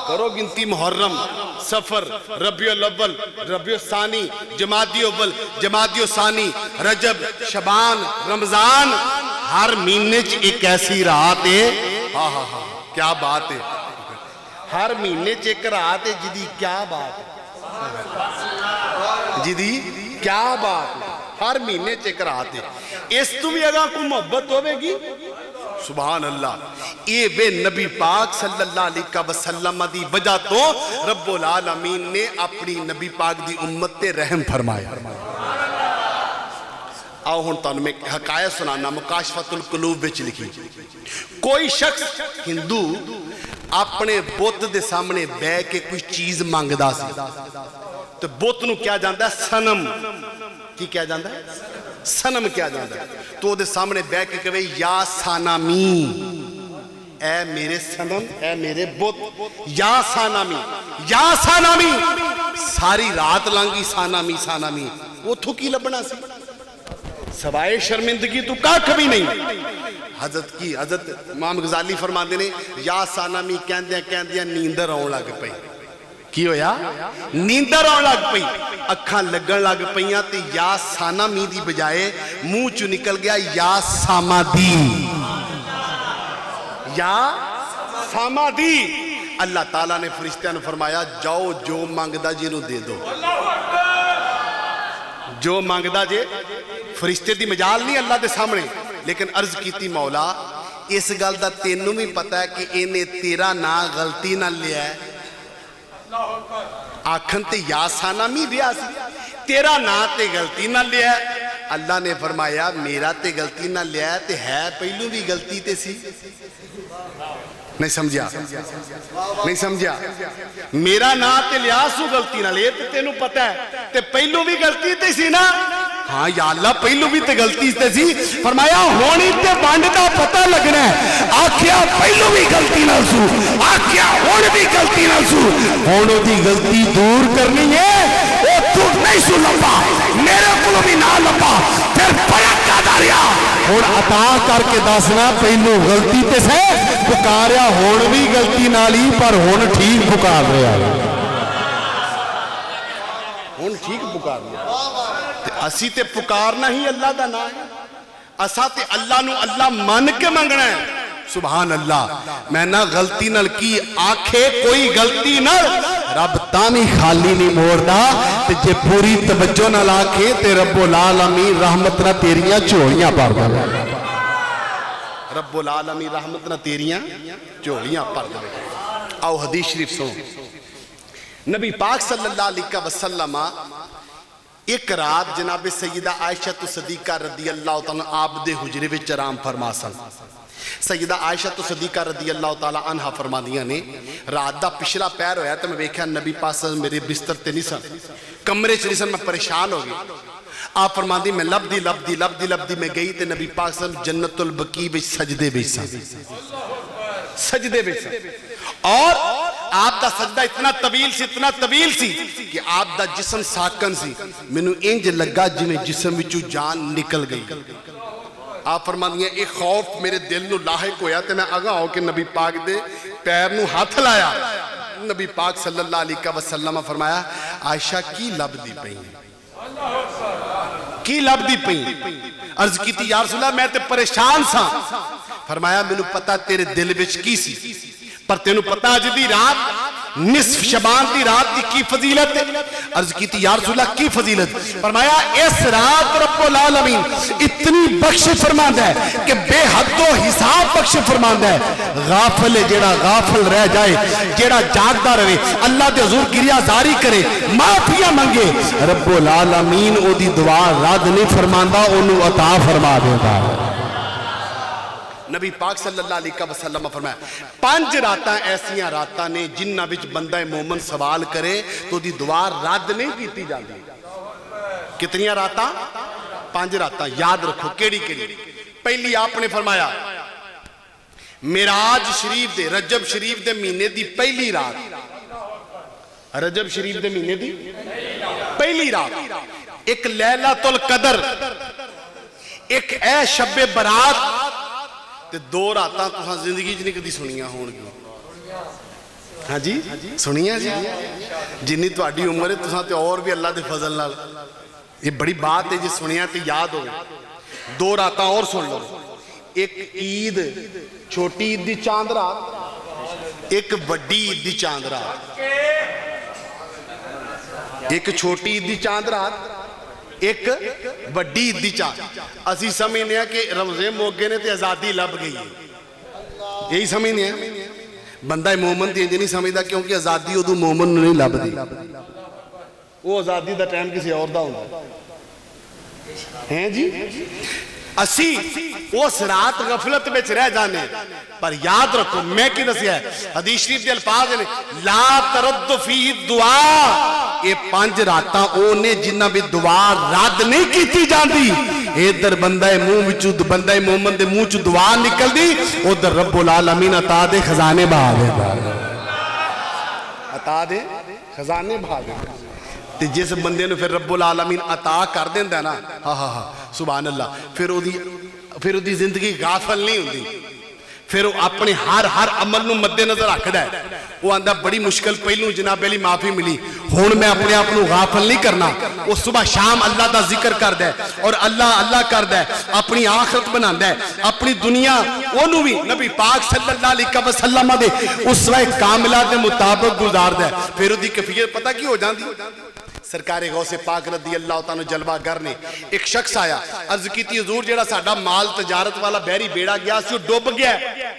کرو گنتی محرم سفر ربیع الاول ربیع الثانی جمادی اول جمادی الثانی رجب شبان رمضان ہر مہینے ایک ایسی رات ہے ہاں ہاں ہاں کیا بات ہے ہر مہینے ایک رات ہے جدی کیا بات ہے جدی کیا بات ہے ہر مہینے ایک رات ہے اس تو بھی اگر کوئی محبت ہوئے گی سبحان اللہ اے بے نبی پاک صلی اللہ علیہ وسلم دی وجہ تو رب العالمین نے اپنی نبی پاک دی امت تے رحم فرمایا آؤ ہون تانوں میں حقائق سنانا مکاشفت القلوب بچ لکھی کوئی شخص ہندو اپنے بت دے سامنے بے کے کوئی چیز مانگدا سی تو بت نو کیا جاندا ہے سنم کی کیا جاندا ہے سنم کیا جاندا ہے تو دے سامنے بے کے کہے یا سانامی اے میرے سنم اے میرے بت یا سانامی ساری رات لانگی سانامی سانامی وہ تھکی لبنا سی سوائے شرمندگی تو کاکھ بھی نہیں حضرت امام غزالی فرما دینے یا سانامی کہندیاں نیندر آن لگ پئی کی ہویا نیندر آن لگ پئی اکھاں لگن لگ پئیاں تے یا سانا می دی بجائے منہ چو نکل گیا یا ساما دی یا ساما دی اللہ تعالیٰ نے فرشتیاں نے فرمایا جاؤ جو مانگدا جی نو دے دو جو مانگدا جے فرشتے دی مجال نہیں اللہ دے سامنے لیکن عرض کیتی مولا اس گل دا تینوں بھی پتہ ہے کہ انہیں تیرا نا غلطی نہ لیا ہے آکھن تے یا سانا می دیا سی تیرا نا تے غلطی نہ لیا ہے اللہ نے فرمایا میرا تے غلطی نہ لیا ہے تے ہے پہلو بھی غلطی تے سی نہیں سمجھا نہیں سمجھا میرا نا تے لیا سو غلطی نہ لیا تے تینوں پتہ ہے تے پہلو بھی غلطی تے سی نا ہاں یا اللہ پہلو بھی تے غلطی تے سی فرمایا ہونی تے بانڈ دا پتہ لگنا ہے آکھیا پہلو بھی غلطی نہ سو آکھیا ہون بھی غلطی نہ سو ہونو دی غلطی دور کرنی ہے وہ تو نہیں سو لپا میرے کلو بھی نہ لپا پھر پڑک کا داریا ہون عطا کر کے داسنا پہلو غلطی تے سے پکاریا ہون بھی غلطی نہ لی پر ہون ٹھیک پکار رہا ہون ٹھیک پکار رہا اسی تے پکارنا ہی اللہ دا نا ہے اسا تے اللہ نو اللہ مان کے منگنا ہے سبحان اللہ میں نہ غلطی نل کی آنکھیں کوئی غلطی نل رب تانی خالی نہیں موڑنا تے جے پوری توجہ نہ لاکھیں تے رب العالمین رحمت نہ تیریاں چوڑیاں پار دے رب العالمین رحمت نہ تیریاں چوڑیاں پار دے آؤ حدیث شریف سو نبی پاک صلی اللہ علیہ وسلم ایک رات جناب سیدہ عائشہ صدیقہ رضی اللہ تعالیٰ آپ دے حجرے وچ آرام فرما سن سیدہ عائشہ صدیقہ رضی اللہ تعالیٰ عنہ فرما دیا نے رات دا پچھلا پیر ہویا تو میں دیکھا نبی پاک صلی اللہ علیہ وسلم میرے بستر تے نہیں سن کمرے چ نہیں سن میں پریشان ہو گئی آپ فرما دی میں لب دی میں گئی تے نبی پاک صلی اللہ علیہ وسلم جنت البقیع وچ سجدے وچ سن سجدے وچ سن اور آپ دا سجدہ اتنا طویل سی کہ آپ دا جسم ساکن سی مینوں انج لگا جویں جسم وچوں جان نکل گئی آپ فرماندی ہیں ایک خوف میرے دل نو لاحق ہویا تے میں آگاہ ہو کہ نبی پاک دے پیر نو ہاتھ لایا نبی پاک صلی اللہ علیہ وسلم فرمایا عائشہ کی لب دی پئی عرض کی تھی یا رسول اللہ میں تے پریشان سا فرمایا مینوں پتا تیرے دل وچ کی سی پر تینوں پتا اج دی رات نصف شبان دی رات دی کی فضیلت ہے عرض کی تھی یا رسول اللہ کی فضیلت فرمایا اس رات رب العالمین اتنی بخش فرماندہ ہے کہ بے حد و حساب بخش فرماندہ ہے غافل جیڑا غافل رہ جائے جیڑا جاگدہ رہے اللہ دے حضور گریہ زاری کرے معافیہ منگے رب العالمین او دی دعا رد نہیں فرماندہ انہوں عطا فرما دیتا ہے نبی پاک صلی اللہ علیہ وسلم فرمایا 5 راتاں ایسیاں راتاں نے جنہ وچ بندہ مومن سوال کرے تو دی دعا رد نہیں کیتی جاندی کتنیاں راتاں 5 راتاں یاد رکھو کیڑی پہلی آپ نے فرمایا معراج شریف دے رجب شریف دے مہینے دی پہلی رات رجب شریف دے مہینے دی پہلی رات ایک لیلۃ القدر ایک اے شب برات تے 2 راتاں تساں زندگی چ نہیں کدی سنیاں ہون گی ہاں جی سنیاں جی جنی تہاڈی عمر ہے تساں تے اور بھی اللہ دے فضل نال یہ بڑی بات ہے جی سنیاں تے یاد ہو 2 راتاں اور سن لو ایک عید چھوٹی عید دی چاند رات ایک بڑی عید دی چاند رات ایک چھوٹی عید دی چاند رات ایک بڑی عید دی چاند اسی سمجھنے ہیں کہ روزے موگے نے تے آزادی لب گئی ہے یہی سمجھنے ہیں بندہ مومن تے نہیں سمجھدا کیونکہ آزادی ادو مومن نہیں لب دی وہ آزادی دا ٹائم کسی اور دا ہوتا ہیں جی اسی اس رات غفلت میں رہ جانے پر یاد رکھو میں کی دسیا ہے حدیث شریف دے الفاظ ہیں لا ترد فی دعا یہ 5 راتاں اونے جنہ بھی دعا رد نہیں کیتی جاندی ادھر بندہ مومن دے منہ چ دعا نکل دی ادھر رب العالمین عطا دے خزانے بہا دے عطا دے خزانے بہا دے تے جس بندے نے پھر رب العالمین عطا کر دیندا ہے نا ہاں سبحان اللہ پھر او دی زندگی غافل نہیں ہوندی پھر وہ اپنے ہر عمل نو مد نظر رکھدا ہے. وہ آندا بڑی مشکل پہلو جناب علی معافی ملی, ہن میں اپنے آپ کو غافل نہیں کرنا. وہ صبح شام اللہ دا ذکر کردا ہے اور اللہ اللہ کردا ہے, اپنی آخرت بناندا ہے, اپنی دنیا اونوں بھی نبی پاک صلی اللہ علیہ وسلم دے اسوہ کاملہ دے مطابق گزاردا ہے. پھر دی کیفیت پتہ کی ہو جاندی؟ سرکار غوث پاک رضی اللہ تعالیٰ جلوہ گر نے ایک شخص آیا, عرض کی تھی حضور جیڑا ساڈا مال تجارت والا بحری بیڑا گیا سی وہ ڈوب گیا ہے.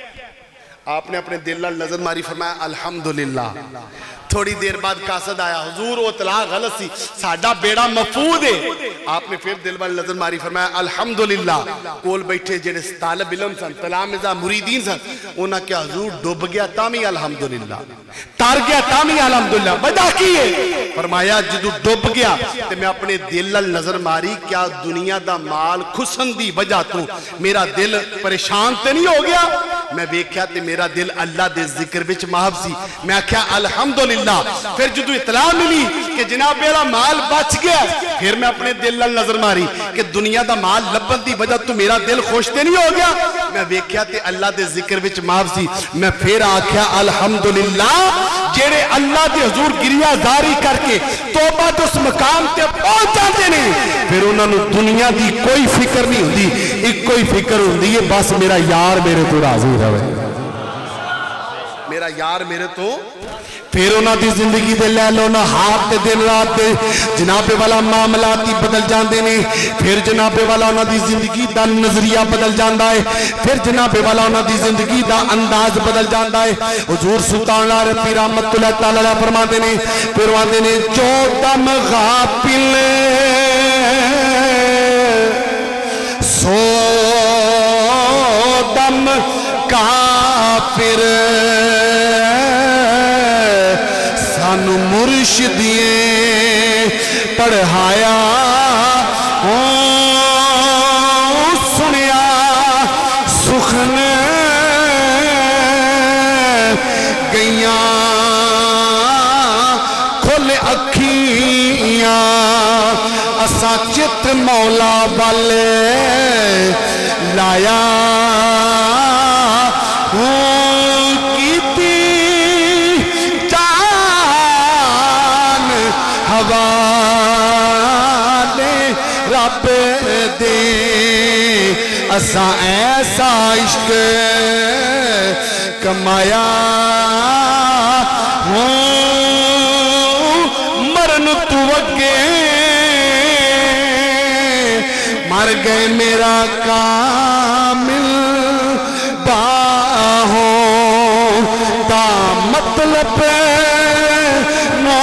آپ نے اپنے دل نال نظر ماری, فرمایا الحمدللہ. تھوڑی دیر بعد قاصد آیا, حضور وہ اطلاع غلط سی, ساڈا بیڑا محفوظ ہے. آپ نے پھر دل نال نظر ماری, فرمایا الحمدللہ. کول بیٹھے جڑے طالب علم سن, تلامذہ مریدین سن, انہاں کیا حضور ڈوب گیا تامی الحمدللہ, تار گیا تامی الحمدللہ, وجہ کی ہے؟ فرمایا جدو ڈوب گیا تے میں اپنے دل نال نظر ماری, کیا دنیا دا مال خسن دی وجہ تو میرا دل پریشان تے نہیں ہو گیا؟ میں دیکھیا تے میرا دل اللہ دے ذکر وچ محب سی. میں کہا الحمدللہ. پھر جدو اطلاع ملی کہ جناب میرا مال بچ گیا, پھر میں اپنے دل نال نظر ماری کہ دنیا دا مال لبن دی وجہ تو میرا دل خوش تے نہیں ہو گیا؟ میں دیکھیا تے اللہ دے ذکر وچ محب سی. میں پھر آکھیا الحمدللہ. جیڑے اللہ دے حضور گریہ زاری کر کے توبہ تو اس مقام تے پہنچ جاتے نہیں, پھر انہوں نے دنیا دی کوئی فکر نہیں ہوندی, ایک کوئی فکر ہوندی ہے بس میرا یار میرے تو راضی رہے, میرا یار میرے تو. پھر انہوں دی زندگی دے لے لو نا ہاتھ تے دن رات دے جناب والا معاملاتی بدل جاندے نے. پھر جناب والا انہوں دی زندگی دا نظریہ بدل جاندہ ہے, پھر جناب والا انہوں دی زندگی دا انداز بدل جاندہ ہے. حضور سلطان عرفی رحمت اللہ تعالیٰ فرما دے نے, پھر وہاں دے نے جو دم غافل سو دم کافر, سانو مرشدیے پڑھایا سنیا سخن گئیاں کھل اکھیاں, اسا چت مولا والے لایا رب دے اسا ایسا عشق کمایا مرن تو اگے مر گئے میرا کامل باہوں تا مطلب نو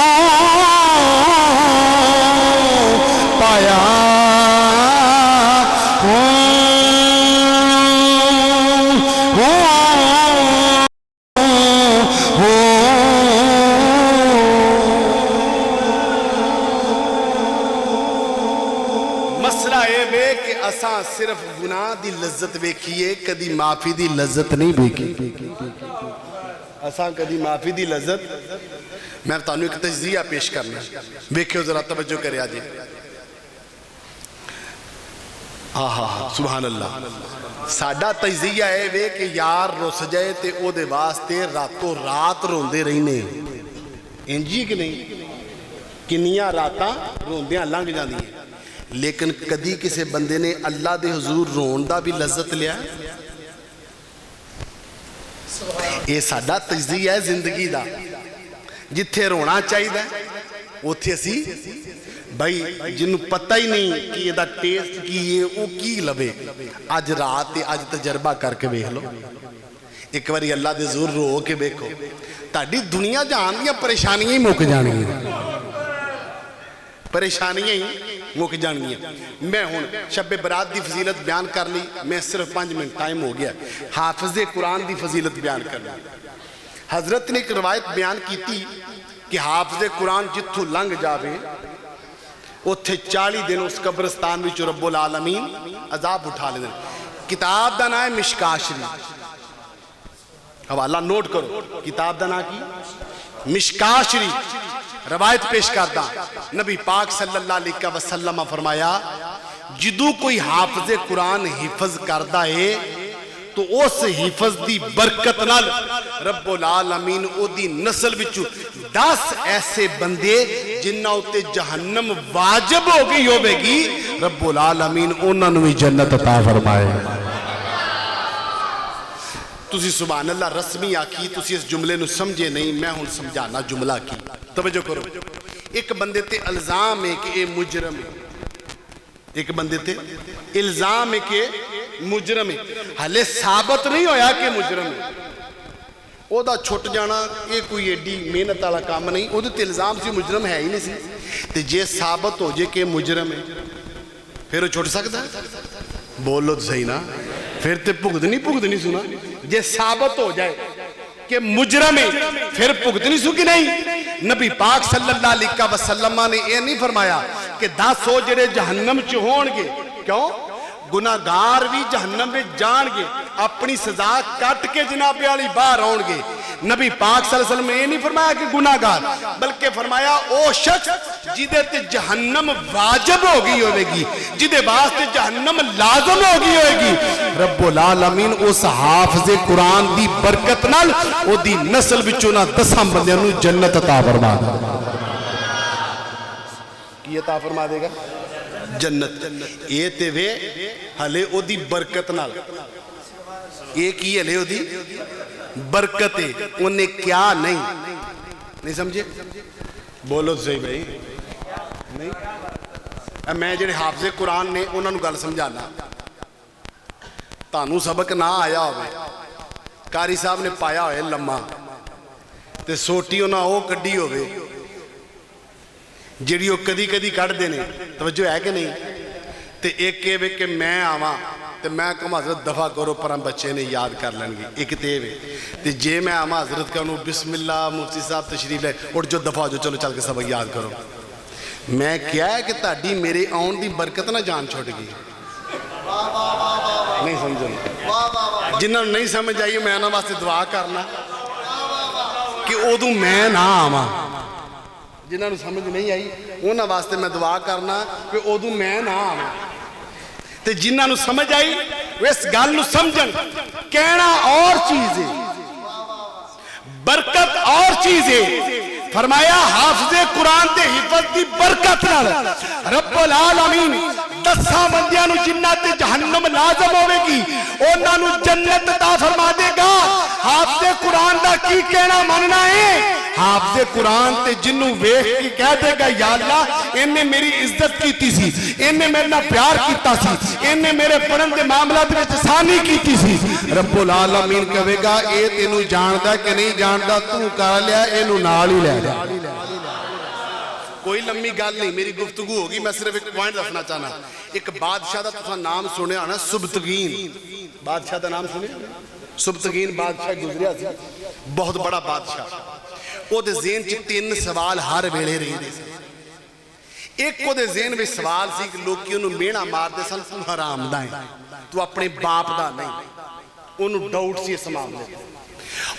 پایا مسئلہ اے کہ اساں صرف گناہ دی لذت ویکھیے, کدی معافی دی لذت نہیں ویکھی. اساں کدی معافی دی لذت. میں بتانوں ایک تجزیہ پیش کرنا, ویکھو ذرا توجہ کرے آجے. سبحان اللہ. ساڈا تجزیہ ہے وے کہ یار رس جائے تے او دے واسطے راتوں رات روندے رہنے, انجی کہ نہیں؟ کنیاں راتاں روندیاں لنگ جاندی ہیں. لیکن کدی کسے بندے نے اللہ دے حضور رون دا بھی لذت لیا؟ یہ ساڈا تجزیہ ہے زندگی دا. جتھے رونا چاہیے دا اوتھے اسی بھائی جنہوں پتہ ہی نہیں کہ یہ دا ٹیسٹ کی یہ او کی لبے, آج رات آج تجربہ کر کے بیکھ لو. ایک باری اللہ دے حضور رو کے بیکھو, تاڑی دنیا جان یا پریشانیاں ہی موک جانی ہیں, پریشانیاں ہی موک جانی ہیں. میں ہوں شب برات دی فضیلت بیان کر لی, میں صرف 5 منٹ ٹائم ہو گیا. حافظ قرآن دی فضیلت بیان کر لی. حضرت نے ایک روایت بیان کی تھی کہ حافظ قرآن جتھو لنگ جاوے اتھے 40 دن اس قبرستان میں رب العالمین عذاب اٹھا لے دیں. کتاب دا نام ہے مشکاہ شریف, حوالہ نوٹ کرو, کتاب دا نام کی مشکاہ شریف. روایت پیش کرتا, نبی پاک صلی اللہ علیہ وسلم فرمایا جدو کوئی حافظ قرآن حفظ کردہ ہے تو اس حفظ دی برکت نال رب العالمین او دی نسل وچوں 10 ایسے بندے جنہاں اُتے جہنم واجب ہو گئی ہوے گی رب العالمین انہاں نوں وی جنت عطا فرمائے تسی سبحان اللہ رسمی آکھی تسی اس جملے نو سمجھے نہیں میں ہن سمجھانا جملہ کی توجہ کرو ایک بندے تے الزام ہے کہ اے مجرم ہے ایک بندے تے الزام ہے کہ مجرم ہے ہلے ثابت نہیں ہویا کہ مجرم ہے او دا چھٹ جانا یہ کوئی ایڈی محنت والا کام نہیں او دے تے الزام سی مجرم ہے ہی نہیں سی تے جے ثابت ہو جے کہ مجرم ہے پھر وہ چھٹ سکتا ہے بولو تو صحیح نا پھر تے پھگدنی سنا جے ثابت ہو جائے کہ مجرم ہے پھر پھگدنی سو کی نہیں نبی پاک صلی اللہ علیہ وسلم نے یہ نہیں فرمایا کہ 10 ہو جڑے جہنم چ ہون گے کیوں گناہگار بھی جہنم میں جان گے اپنی سزا کٹ کے جناب والی باہر آؤ گے نبی پاک صلی اللہ علیہ وسلم نے یہ نہیں فرمایا کہ گناہگار بلکہ فرمایا او شخص جدے تے جہنم واجب ہو گئی ہوئے گی جدے واسطے جہنم لازم ہو گئی ہوئے گی رب العالمین اس حافظ قرآن دی برکت نال او دی نسل وچوں نہ 10 بندیاں نوں جنت عطا فرما دے کی عطا فرما دے گا جنت یہ تے وے ہلے او دی برکت نال یہ کی ہلے او دی برکت ہے انہیں کیا نہیں سمجھے بولو صحیح بھائی نہیں میں جڑے حافظ قرآن نے انہوں نے گل سمجھانا تانوں سبق نہ آیا ہوئے قاری صاحب نے پایا ہوئے لمحہ تے سوٹی انہاں او کڈی ہوئے جڑی وہ کدی کدی کٹ دینے توجہ ہے کہ نہیں تے ایک کہے کہ میں آواں تے میں کہوں حضرت دفع کرو پر ہم بچے نے یاد کر لیں گے ایک تیوے تے جے میں آواں حضرت کہوں بسم اللہ مفتی صاحب تشریف لے اور جو دفع جو چلو چل کے سبق یاد کرو میں کیا ہے کہ تاڑی میرے آن دی برکت نہ جان چھوٹ گئی نہیں سمجھو جنہوں نہیں سمجھ آئیے میں نہ واسطے دعا کرنا کہ ادو میں نہ آواں جنہوں سمجھ نہیں آئی انہوں واسطے میں دعا کرنا کہ ادو میں نہ آواں تے جنہوں سمجھ آئی وہ اس گل نو سمجھن کہنا اور چیز ہے برکت اور چیز ہے فرمایا حافظ قرآن تے حفظ دی برکت نال رب العالمین 10 بندیاں نو جنہ تے جہنم لازم ہوئے گی انہاں نو جنت عطا فرما دے گا حافظ قرآن دا کی کہنا مننا ہے حافظ قرآن تے جنوں ویکھ کے کہہ دے گا یا اللہ انہیں میری عزت کیتی سی انہیں میرے نال پیار کیتا سی انہیں میرے پڑھن دے معاملات وچ آسانی کیتی سی رب العالمین کہے گا اے تینوں جاندا کہ نہیں جاندا تو کر لیا اینوں نال ہی لے جا کوئی لمبی گل نہیں میری گفتگو ہوگی میں صرف ایک پوائنٹ رکھنا چاہنا ایک بادشاہ دا تساں نام سنے ہونا سبتگین بادشاہ دا نام سنے سبتگین بادشاہ گزریا سی بہت بڑا بادشاہ او دے ذہن چ 3 سوال ہر ویلے رہندے سن ایک او دے ذہن وچ سوال سی کہ لوگ کیوں مینا مار دے سن تو حرام دا ہے تو اپنے باپ دا نہیں اونوں ڈاؤٹ سی اس معاملے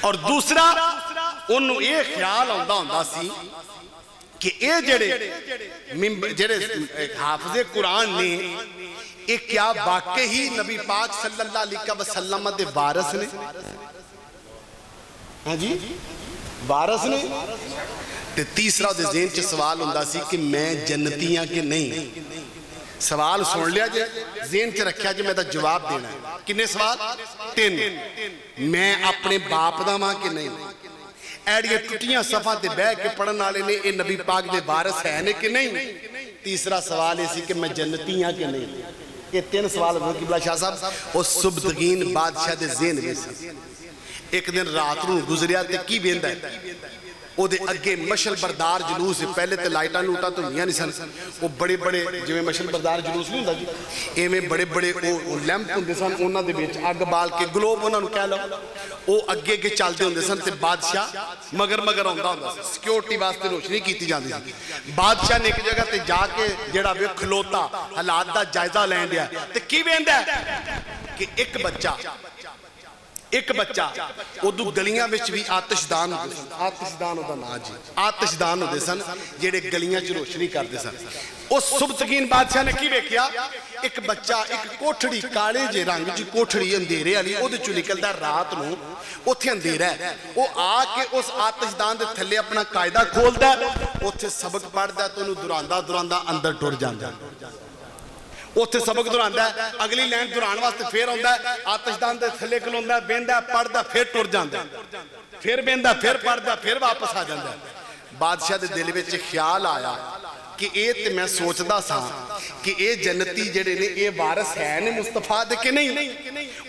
اور دوسرا اونوں یہ خیال ہوندا سی کہ اے جڑے حافظ قرآن نے اے کیا واقعی نبی پاک صلی اللہ علیہ وسلم دے وارث نے ہاں جی وارث نے تے تیسرا دے ذہن چ سوال ہوندا سی کہ میں جنتیاں کہ نہیں سوال سن لیا جے ذہن چ رکھیا جے میں دا جواب دینا ہے کنے سوال 3 میں اپنے باپ دا ماں کہ نہیں ایڈیے ٹوٹیاں صفحہ تے بہ کے پڑھن والے نے اے نبی پاک دے وارث ہے نے کہ نہیں تیسرا سوال اسی کہ میں جنتی ہاں کہ نہیں یہ 3 سوال حضرت قبلہ شاہ صاحب وہ سبتگین بادشاہ دے ذہن میں سن ایک دن رات نو گزریا تے کی ویندا ہے او دے اگے مشل بردار جلوس پہلے تے لائٹاں لوٹاں تو نہیں سن وہ بڑے بڑے جویں مشل بردار جلوس نہیں ہوندا جی ایویں بڑے بڑے او لیمپ ہوندے سن انہاں دے وچ اگ بال کے گلوب انہاں نو کہہ لو او اگے کے چلدے ہوندے سن تے بادشاہ مگر آوندا ہوندا سی سیکیورٹی واسطے روشنی کیتی جاندی سی بادشاہ نے ایک جگہ تے جا کے جڑا وے کھلوتا حالات دا جائزہ لین دیا تے کی ویندا ہے کہ ایک بچہ ایک بچہ ادو گلیاں وچ بھی آتشدان ہوتے سن، آتشدان ہوتا نا جی، آتشدان ہوتے سن جیڑے گلیاں چ روشنی کرتے سن۔ اس سبتگین بادشاہ نے کی ویکھیا ایک بچہ ایک کوٹھڑی کالے جے رنگ جی کوٹھڑی اندھیرے والی او دے چوں نکلدا رات نو اوتھے اندھیرا ہے، او آ کے اس آتشدان دے تھلے اپنا قاعدہ کھولدا ہے، اوتھے سبق پڑھدا ہے تے اونوں دوراندا دوراندا اندر ٹر جاندا ہے، اوتھے سبق دوراندا ہے، اگلی لائن دوران واسطے پھر آندا ہے، آتشدان دے تھلے کھلوندا ہے، بہندا ہے، پڑھدا پھر ٹر جاندا ہے، پھر بہندا پھر پڑھدا پھر واپس آ جاندا ہے۔ بادشاہ دے دل وچ خیال آیا کہ اے تے میں سوچدا سا کہ اے جنتی جڑے نے اے وارث ہے نے مصطفیٰ دے کہ نہیں،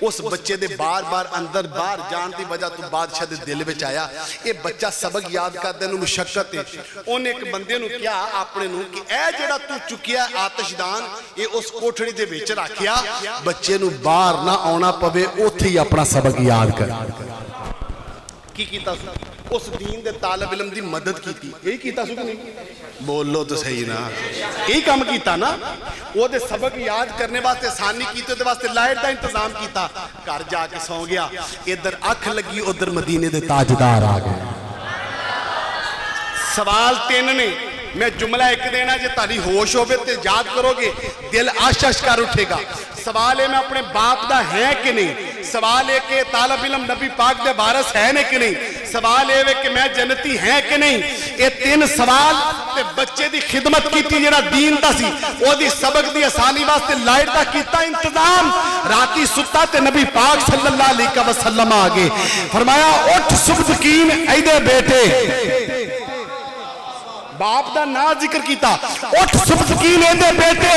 اس بچے دے بار بار اندر باہر جان دی وجہ تو بادشاہ دے دل وچ آیا اے بچہ سبق یاد کردے نو مشقت ہے، اونے ایک بندے نو کیا اپنے نو کہ اے جڑا تو چکیا آتشدان اے اس کوٹھڑی دے وچ رکھیا بچے نو باہر نہ آنا پوے اوتھے ہی اپنا سبق یاد کر۔ کی کیتا سو اس دین دے طالب علم دی مدد کیتی، یہی کیتا سو کہ نہیں؟ بولو تو صحیح نا، یہی کام کیتا نا، وہ دے سبق یاد کرنے واسطے آسانی کیتے دے واسطے لائٹ دا انتظام کیتا، گھر جا کے سو گیا، ادھر اکھ لگی ادھر مدینے دے تاجدار آ گئے۔ سوال تین نے، میں جملہ ایک دینا جے تاری ہوش ہوئے تے یاد کرو گے دل آشش کر اٹھے گا۔ سوال ہے میں اپنے باپ دا ہے کہ نہیں، سوال ہے کہ طالب علم نبی پاک دے وارث ہے کہ نہیں، سوال ہے کہ میں جنتی ہے کہ نہیں، یہ تین سوال تے بچے دی خدمت کیتی جڑا دین دا سی او دی سبق دی آسانی واسطے لائٹ دا کیتا انتظام، راتی ستا تے نبی پاک صلی اللہ علیہ وسلم آگے فرمایا اٹھ صبتکین ایدے بیٹے، باپ دا نا ذکر کیتا، اٹھ صبتکین ایدے بیٹے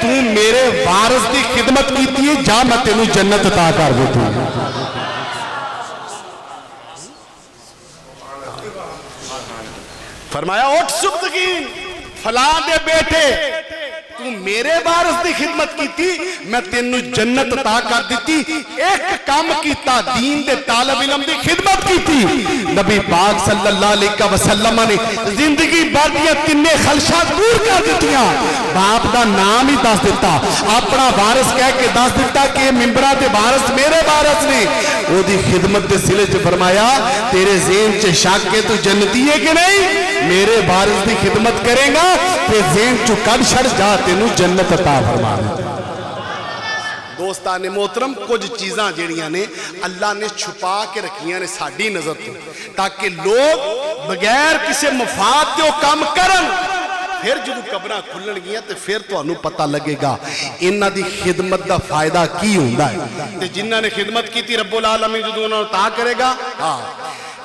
تو میرے وارث دی خدمت کیتی ہے جا میں تینوں جنت عطا کر دیتا ہوں۔ فرمایا اٹھ صبتکین فلاں دے بیٹے تو میرے وارث دی خدمت کیتی میں تینوں جنت عطا کر دیتی، ایک کام کیتا دین دے طالب علم دی خدمت کیتی، نبی پاک صلی اللہ علیہ وسلم نے زندگی بھر دیا تینے خلشات دور کر دیتیاں، باپ دا نام ہی دس دیتا، اپنا وارث کہہ کے دس دیتا کہ ممبرہ دے وارث میرے وارث نے، وہ دی خدمت دے سلے چ فرمایا تیرے ذہن چ شک کے تو جنتی ہے کہ نہیں، میرے وارث دی خدمت کرے گا تے ذہن چ کڈ چھڑ جا تینوں جنت عطا فرما دے۔ دوستان محترم کچھ چیزاں جڑیاں نے اللہ نے چھپا کے رکھیاں نے ساڈی نظر تو تاکہ لوگ بغیر کسی مفاد تے کام کرن، پھر جدو قبراں کھلن گیاں تے پھر تانوں پتہ لگے گا انہاں دی خدمت دا فائدہ کی ہوندا ہے، تے جنہاں نے خدمت کیتی رب العالمین جدو انہاں نوں عطا کرے گا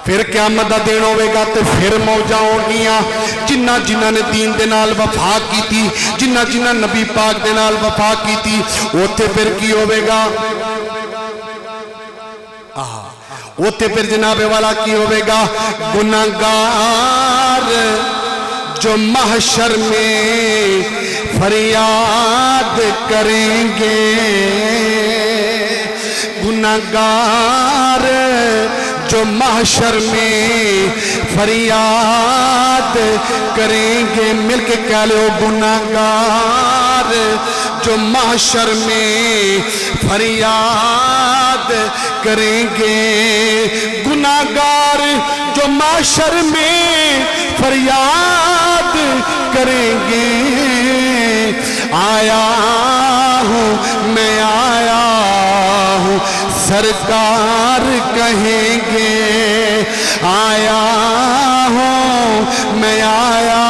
پھر قیامت دا دن ہوے گا تے پھر موجاں ہون گیاں، جنہ جنہ نے دین دے نال وفا کیتی، جنہ جنہ نبی پاک دے نال وفا کیتی، اوتھے پھر کی ہوے گا، اوتھے پھر جناب والا کی ہوے گا، گناہگار جو محشر میں فریاد کریں گے، گناہگار جو محشر میں فریاد کریں گے، مل کے کہہ لو گناہگار جو محشر میں فریاد کریں گے، گناہگار جو محشر میں فریاد کریں گے، آیا ہوں میں آیا ہوں سرکار کہیں گے، آیا ہوں میں آیا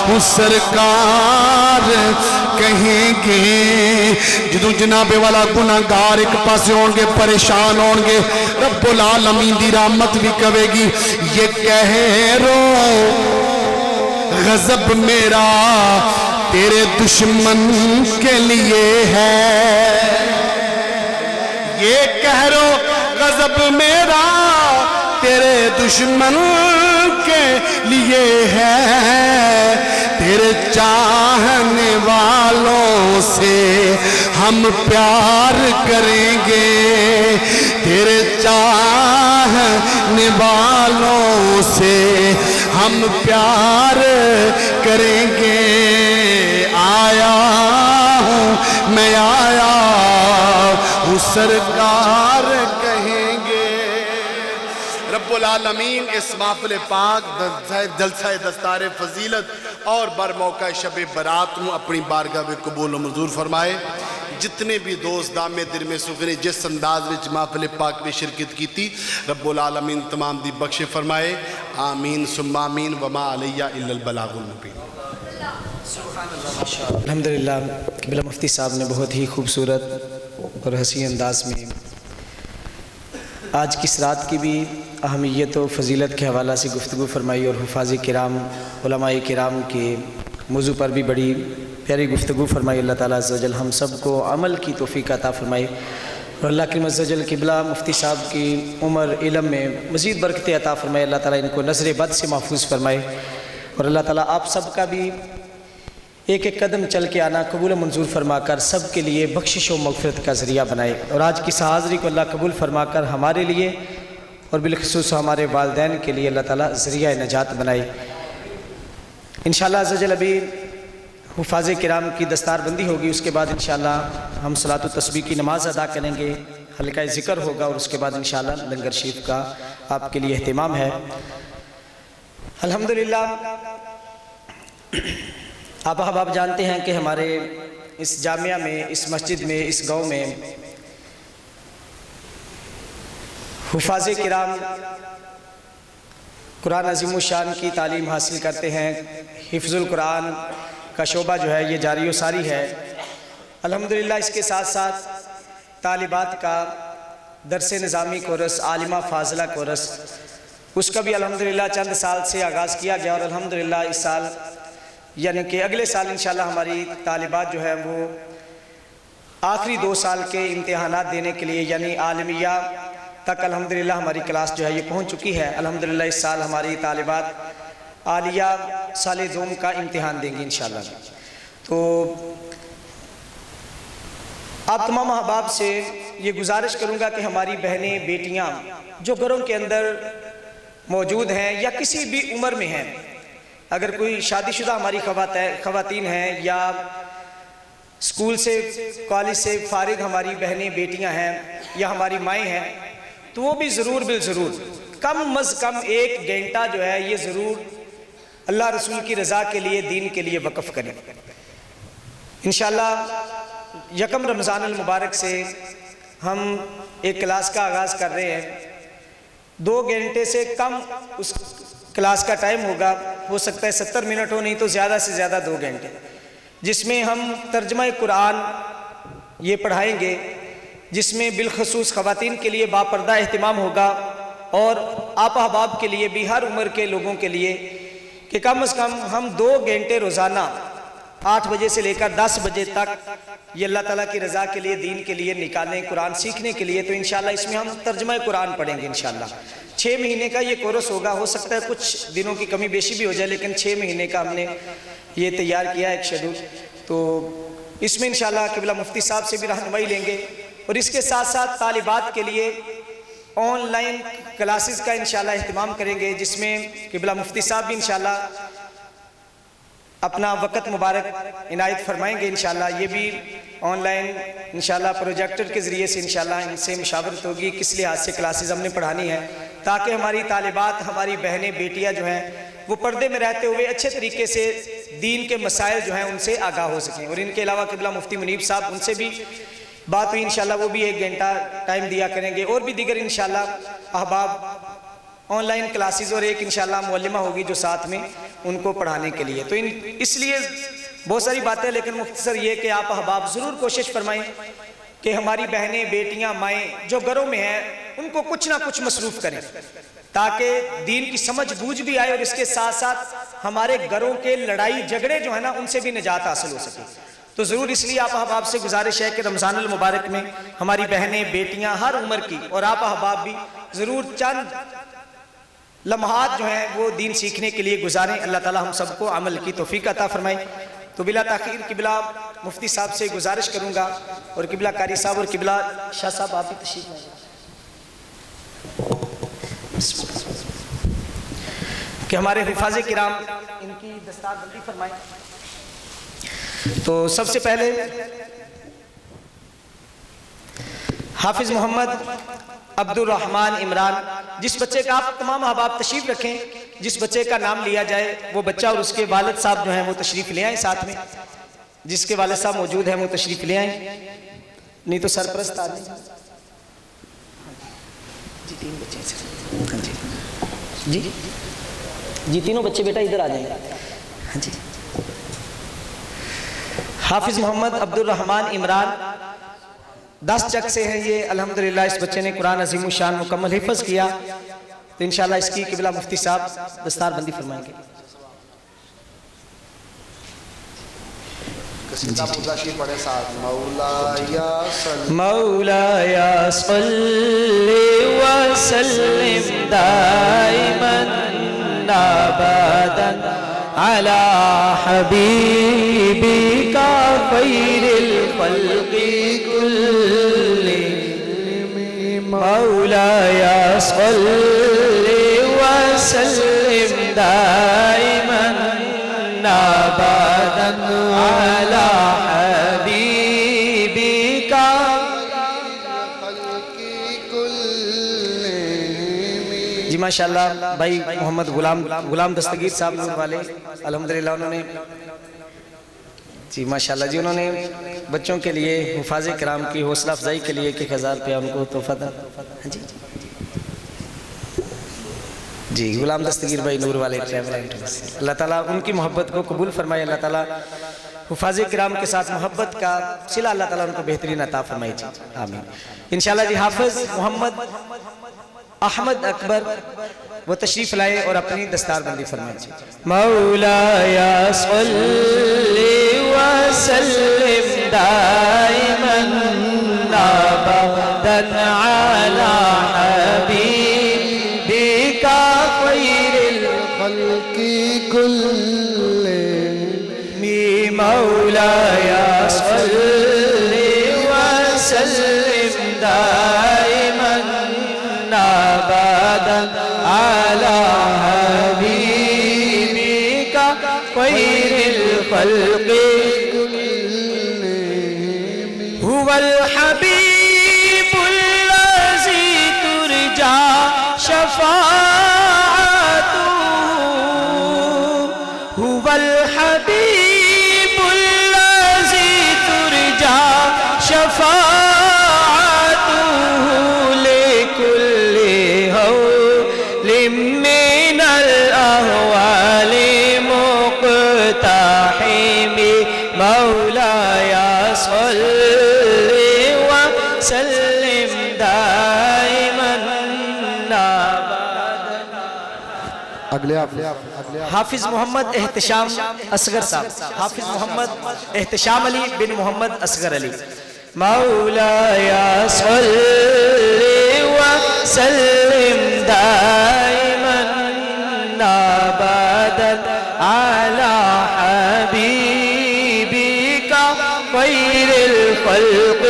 ہوں سرکار کہیں گے۔ جدو جناب والا گناہگار ایک پاسے ہون گے پریشان ہون گے، رب العالمین دی رحمت بھی کہے گی یہ کہرو غضب میرا تیرے دشمن کے لیے ہے، یہ کہرو غضب میرا تیرے دشمن کے لیے ہے، تیرے چاہنے والوں سے ہم پیار کریں گے، تیرے چاہنے والوں سے ہم پیار کریں گے، آیا ہوں میں آیا ہوں سرکار کہیں گے۔ رب العالمین اس محفل پاک جلسہ دستار فضیلت اور بر موقع شب برات میں اپنی بارگاہ میں قبول و منظور فرمائے۔ جتنے بھی دوست دامے دل میں سکھنے جس انداز وچ محفل پاک میں شرکت کی تھی رب العالمین تمام دی بخش فرمائے، آمین ثم آمین، وما علیہ الا البلاغ المبین۔ الحمدللہ قبلہ مفتی صاحب نے بہت ہی خوبصورت اور حسین انداز میں آج کی اس رات کی بھی اہمیت و فضیلت کے حوالہ سے گفتگو فرمائی اور حفاظ کرام علماء کرام کے موضوع پر بھی بڑی پیاری گفتگو فرمائی۔ اللہ تعالیٰ عز و جل ہم سب کو عمل کی توفیق عطا فرمائے اور اللہ کریم عز و جل قبلہ مفتی صاحب کی عمر علم میں مزید برکت عطا فرمائے۔ اللہ تعالیٰ ان کو نظر بد سے محفوظ فرمائے اور اللہ تعالیٰ آپ سب کا بھی ایک ایک قدم چل کے آنا قبول و منظور فرما کر سب کے لیے بخشش و مغفرت کا ذریعہ بنائے اور آج کی حاضری کو اللہ قبول فرما کر ہمارے لیے اور بالخصوص ہمارے والدین کے لیے اللہ تعالیٰ ذریعہ نجات بنائے۔ انشاءاللہ عز و جل ابھی حفاظ کرام کی دستار بندی ہوگی، اس کے بعد انشاءاللہ ہم صلاۃ و تسبیح کی نماز ادا کریں گے، حلقہ ذکر ہوگا اور اس کے بعد انشاءاللہ لنگر شریف کا آپ کے لیے اہتمام ہے۔ الحمدللہ آپ احباب جانتے ہیں کہ ہمارے اس جامعہ میں، اس مسجد میں، اس گاؤں میں حفاظ کرام قرآن عظیم الشان کی تعلیم حاصل کرتے ہیں۔ حفظ القرآن کا شعبہ جو ہے یہ جاری و ساری ہے۔ الحمدللہ اس کے ساتھ ساتھ طالبات کا درس نظامی کورس، عالمہ فاضلہ کورس، اس کا بھی الحمدللہ چند سال سے آغاز کیا گیا اور الحمدللہ اس سال یعنی کہ اگلے سال انشاءاللہ ہماری طالبات جو ہے وہ آخری 2 سال کے امتحانات دینے کے لیے یعنی عالمیہ تک الحمدللہ ہماری کلاس جو ہے یہ پہنچ چکی ہے۔ الحمدللہ اس سال ہماری طالبات عالیہ سال دوم کا امتحان دیں گی انشاءاللہ۔ تو آپ تمام احباب سے یہ گزارش کروں گا کہ ہماری بہنیں بیٹیاں جو گھروں کے اندر موجود ہیں یا کسی بھی عمر میں ہیں، اگر کوئی شادی شدہ ہماری خواتین ہیں یا اسکول سے کالج سے فارغ ہماری بہنیں بیٹیاں ہیں یا ہماری مائیں ہیں، تو وہ بھی ضرور بالضرور کم از کم 1 گھنٹہ جو ہے یہ ضرور اللہ رسول کی رضا کے لیے، دین کے لیے وقف کریں۔ انشاءاللہ 1 رمضان المبارک سے ہم ایک کلاس کا آغاز کر رہے ہیں۔ 2 گھنٹے سے کم اس کلاس کا ٹائم ہوگا، ہو سکتا ہے 70 منٹ ہو، نہیں تو زیادہ سے زیادہ 2 گھنٹے، جس میں ہم ترجمہ قرآن یہ پڑھائیں گے، جس میں بالخصوص خواتین کے لیے باپردہ اہتمام ہوگا اور آپ احباب کے لیے بھی، ہر عمر کے لوگوں کے لیے، کہ کم از کم ہم 2 گھنٹے روزانہ 8 بجے سے لے کر 10 بجے تک یہ اللہ تعالیٰ کی رضا کے لیے، دین کے لیے نکالیں، قرآن سیکھنے کے لیے۔ تو انشاءاللہ اس میں ہم ترجمہ قرآن پڑھیں گے انشاءاللہ۔ 6 مہینے کا یہ کورس ہوگا، ہو سکتا ہے کچھ دنوں کی کمی بیشی بھی ہو جائے، لیکن 6 مہینے کا ہم نے یہ تیار کیا ہے ایک شیڈول۔ تو اس میں انشاءاللہ قبلہ مفتی صاحب سے بھی رہنمائی لیں گے اور اس کے ساتھ ساتھ طالبات کے لیے آن لائن کلاسز کا انشاءاللہ اہتمام کریں گے، جس میں قبلہ مفتی صاحب بھی انشاءاللہ اپنا وقت مبارک عنایت فرمائیں گے۔ انشاءاللہ یہ بھی آن لائن انشاءاللہ پروجیکٹر کے ذریعے سے انشاءاللہ ان سے مشاورت ہوگی کس لحاظ سے کلاسز ہم نے پڑھانی ہے، تاکہ ہماری طالبات، ہماری بہنیں بیٹیاں جو ہیں وہ پردے میں رہتے ہوئے اچھے طریقے سے دین کے مسائل جو ہیں ان سے آگاہ ہو سکیں۔ اور ان کے علاوہ قبلہ مفتی منیب صاحب، ان سے بھی بات ہوئی انشاءاللہ، وہ بھی 1 گھنٹہ ٹائم دیا کریں گے، اور بھی دیگر انشاءاللہ احباب آن لائن کلاسز، اور ایک انشاءاللہ معلمہ ہوگی جو ساتھ میں ان کو پڑھانے کے لیے۔ تو اس لیے بہت ساری باتیں، لیکن مختصر یہ کہ آپ احباب ضرور کوشش فرمائیں کہ ہماری بہنیں بیٹیاں مائیں جو گھروں میں ہیں ان کو کچھ نہ کچھ مصروف کریں، تاکہ دین کی سمجھ بوجھ بھی آئے اور اس کے ساتھ ساتھ ہمارے گھروں کے لڑائی جھگڑے جو ہیں نا ان سے بھی نجات حاصل ہو سکے۔ تو ضرور اس لیے آپ احباب سے گزارش ہے کہ رمضان المبارک میں ہماری بہنیں بیٹیاں ہر عمر کی اور آپ احباب بھی ضرور چند لمحات جو ہیں وہ دین سیکھنے کے لیے گزاریں۔ اللہ تعالی ہم سب کو عمل کی توفیق عطا فرمائے۔ تو بلا تاخیر قبلہ مفتی صاحب سے گزارش کروں گا اور قبلہ قاری صاحب اور قبلہ شاہ صاحب آپ بھی تشریف لائیں کہ ہمارے حفاظ کرام ان کی دستار بندی فرمائیں۔ تو سب سے پہلے حافظ محمد عبد الرحمن عمران، جس بچے کا آپ تمام احباب تشریف رکھیں، جس بچے کا نام لیا جائے وہ بچہ اور اس کے والد صاحب جو ہیں وہ تشریف لے آئیں ساتھ میں، جس کے والد صاحب موجود ہیں وہ تشریف لے آئیں، نہیں تو سرپرست آدمی جی 3 بچے ہاں جی جی تینوں بچے بیٹا ادھر آ جائیں ہاں جی۔ حافظ محمد عبد الرحمن عمران 10 چک سے ہیں یہ، الحمدللہ اس بچے نے قرآن عظیم الشان مکمل حفظ کیا، تو انشاءاللہ اس کی قبلہ مفتی صاحب دستار بندی فرمائیں گے۔ قصیدہ مزاشی پڑھے ساتھ، مولایا صلی وسلم دائما ابدا علی حبیبک خیر الخلق کلہم، مولایا صلی وسلم دائما ابدا علی حبیبک۔ جی ماشاءاللہ بھائی محمد غلام دستگیر صاحب نور والے الحمدللہ انہوں نے جی ماشاءاللہ جی انہوں نے بچوں کے لیے حفاظ کرام کی حوصلہ افزائی کے لیے 1000 روپیہ ان کو تحفہ دیا جی جی غلام دستگیر بھائی نور والے ٹریول اینڈ، اللہ تعالیٰ ان کی محبت کو قبول فرمائے، اللہ تعالیٰ حفاظ کرام کے ساتھ محبت کا صلہ اللہ تعالیٰ ان کو بہترین عطا فرمائے جی آمین انشاءاللہ۔ جی حافظ محمد احمد اکبر وہ تشریف لائے اور اپنی دستار بندی فرمائے جی۔ مولایا صلی وسلم دائما ابدا علی حبیبک خیر الخلق کلہم، مولایا صلی وسلم دائما ابدا علی حبیبک خیر الخلق کلہم، هو الحبیب الذی ترجى شفاعته، هو الحبیب الذی ترجى شفاعته لكل هول من الأهوال مقتحم، مولایا صلی وسلم دائما ابدا۔ اگلے حافظ محمد احتشام اصغر صاحب، حافظ محمد احتشام علی بن محمد اصغر علی، مولایا صلی وسلم دائما ابدا علی حبیبک خیر الخلق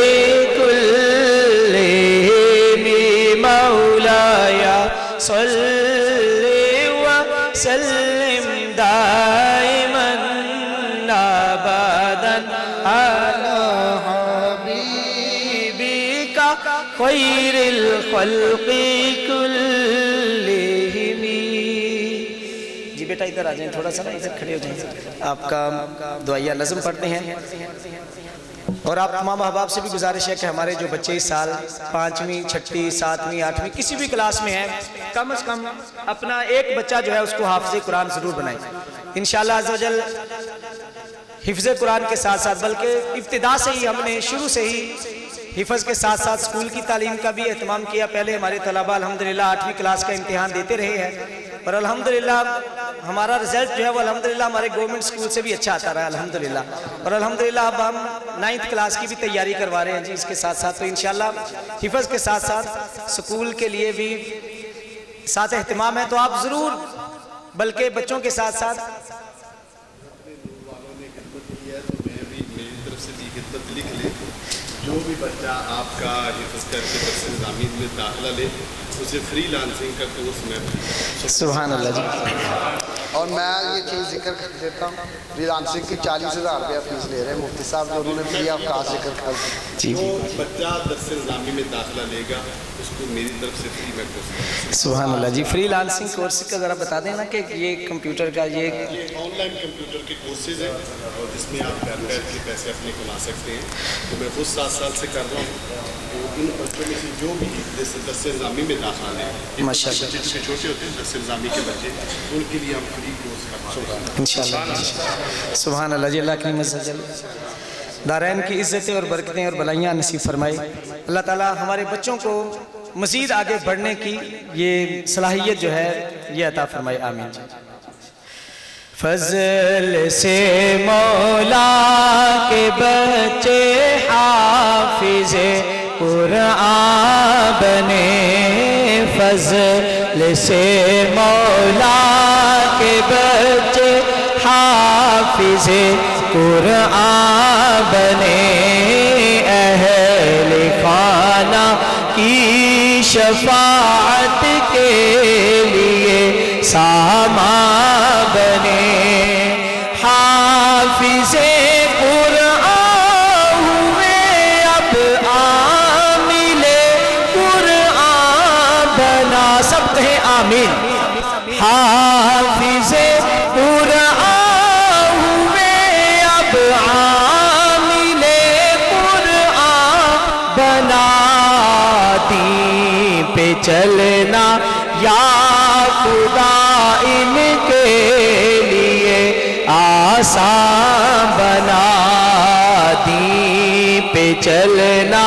کلہم، مولایا صلی وسلم دائما ابدا علی حبیبک خیر الخلق کلہم۔ جی بیٹا ادھر آ جائیں، تھوڑا سا ادھر کھڑے ہو جائیں، آپ کا دعائیہ نظم پڑھتے ہیں، اور آپ تمام احباب سے بھی گزارش ہے کہ ہمارے جو بچے اس سال 5ویں 6ویں 7ویں 8ویں کسی بھی کلاس میں ہیں، کم از کم اپنا ایک بچہ جو ہے اس کو حافظ قرآن ضرور بنائیں انشاءاللہ عز و جل۔ حفظ قرآن کے ساتھ ساتھ بلکہ ابتدا سے ہی ہم نے شروع سے ہی حفظ کے ساتھ ساتھ اسکول کی تعلیم کا بھی اہتمام کیا۔ پہلے ہمارے طلباء الحمدللہ 8ویں کلاس کا امتحان دیتے رہے ہیں، اور الحمدللہ ہمارا رزلٹ جو ہے وہ الحمدللہ ہمارے گورنمنٹ اسکول سے بھی اچھا آتا رہا الحمدللہ، اور الحمدللہ اب ہم 9th کلاس کی بھی تیاری کروا رہے ہیں جی اس کے ساتھ ساتھ۔ تو انشاءاللہ حفظ کے ساتھ ساتھ اسکول کے لیے بھی ساتھ اہتمام ہے، تو آپ ضرور بلکہ بچوں کے ساتھ ساتھ جو بھی بچہ آپ کا حفظ کر کے درس نظامی میں داخلہ لے اسے فری لانسنگ کا کورس میں سبحان اللہ جی اور میں یہ چیز ذکر کر دیتا ہوں، فریلانسنگ کی 40,000 روپیہ فیس لے رہے ہیں مفتی صاحب، جو انہوں نے فری آف کاسٹ ذکر کر دیا۔ جی جو بچہ درس نظامی میں داخلہ لے گا اس کو میری طرف سے فری میں کورس کروں۔ سبحان اللہ جی، فری لانسنگ کورس کا ذرا بتا دیں نا کہ یہ کمپیوٹر کا یہ آن لائن کمپیوٹر کے کورسز ہیں اور جس میں آپ گھر بیٹھ کے پیسے اپنے کما سکتے ہیں۔ تو میں خود 7 سال سے کر رہا ہوں۔ تو ان بچوں میں سے جو بھی درس نظامی میں داخلہ لیں، ماشاء اللہ، بچے جتنے چھوٹے ہوتے ہیں درس نظامی کے بچے، ان کے لیے ہم فری کورس کرواتے ہیں انشاءاللہ۔ سبحان اللہ جی، اللہ کریم عز و جل دارین کی عزتیں اور برکتیں اور بلائیاں نصیب فرمائے۔ اللہ تعالیٰ ہمارے بچوں کو مزید آگے بڑھنے کی یہ صلاحیت جو ہے یہ عطا فرمائے، آمین۔ فضل سے مولا کے بچے حافظ قرآن بنے، فضل سے مولا کے بچے حافظ قرآن بنے، اہل خانہ کی شفاعت کے لیے سامان بنے، حافظ قرآن ہوئے اب عامل قرآن بنا، سب کہیں آمین۔ حافظ قرآن ہوئے اب عامل قرآن بنا، دین پہ چلنا یا خدا ان کے لیے آسان بنا، دین پہ چلنا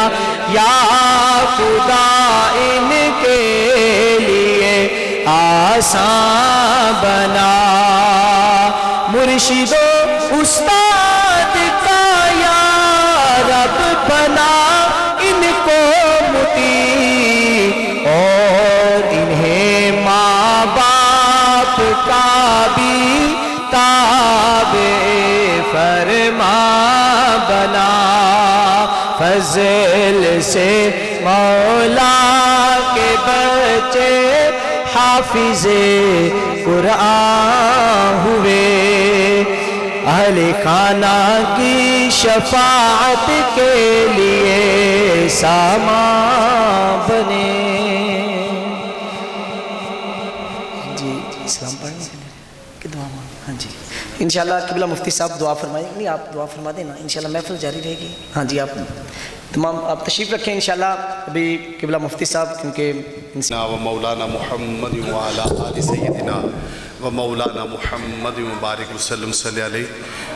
یا خدا ان کے لیے آسان بنا، مرشد و استاد کا یا رب بنا ان کو مطیع، اور انہیں ماں باپ کا بھی تابع فرما بنا، فضل سے مولا کے بچے حافظ قرآن ہوئے، اہل خانہ کی شفاعت کے لیے سامان بنے۔ جی اسلام پڑھنے کے لیے کہ دعا مانگ، ہاں جی انشاءاللہ قبلہ مفتی صاحب دعا فرمائیں، نہیں آپ دعا فرما دینا، انشاءاللہ محفل جاری رہے گی۔ ہاں جی آپ تمام آپ تشریف رکھیں انشاءاللہ، ابھی قبلہ مفتی صاحب کیونکہ و مولانا محمد وعلا آل سیدنا و مولانا محمد مبارک وسلم صلی علیہ۔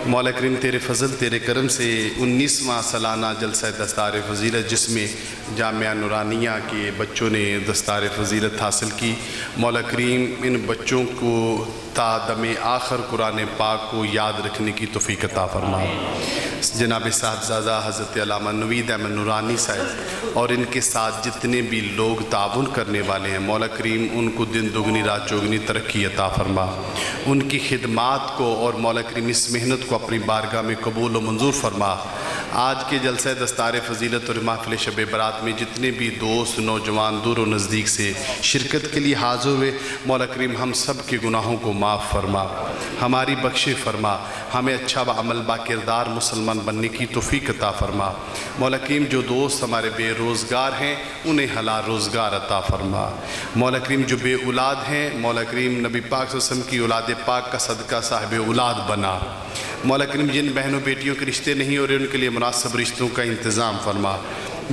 مولا کریم تیرے فضل تیرے کرم سے 19واں سالانہ جلسہ دستار فضیلت جس میں جامعہ نورانیہ کے بچوں نے دستار فضیلت حاصل کی، مولا کریم ان بچوں کو تا دم آخر قرآن پاک کو یاد رکھنے کی توفیق عطا فرما۔ جناب صاحبزادہ حضرت علامہ نوید احمد نورانی صاحب اور ان کے ساتھ جتنے بھی لوگ تعاون کرنے والے ہیں، مولا کریم ان کو دن دگنی رات چوگنی ترقی عطا فرما، ان کی خدمات کو اور مولا کریم اس محنت کو اپنی بارگاہ میں قبول و منظور فرما۔ آج کے جلسہ دستار فضیلت اور محفل شب برات میں جتنے بھی دوست نوجوان دور و نزدیک سے شرکت کے لیے حاضر ہوئے، مولا کریم ہم سب کے گناہوں کو معاف فرما، ہماری بخش فرما، ہمیں اچھا عمل با کردار مسلمان بننے کی توفیق عطا فرما۔ مولا کریم جو دوست ہمارے بے روزگار ہیں انہیں حلال روزگار عطا فرما۔ مولا کریم جو بے اولاد ہیں، مولا کریم نبی پاک صلی اللہ علیہ وسلم کی اولاد پاک کا صدقہ صاحب اولاد بنا۔ مولا کریم جن بہنوں بیٹیوں کے رشتے نہیں ہو رہے ان کے لیے مناسب رشتوں کا انتظام فرما۔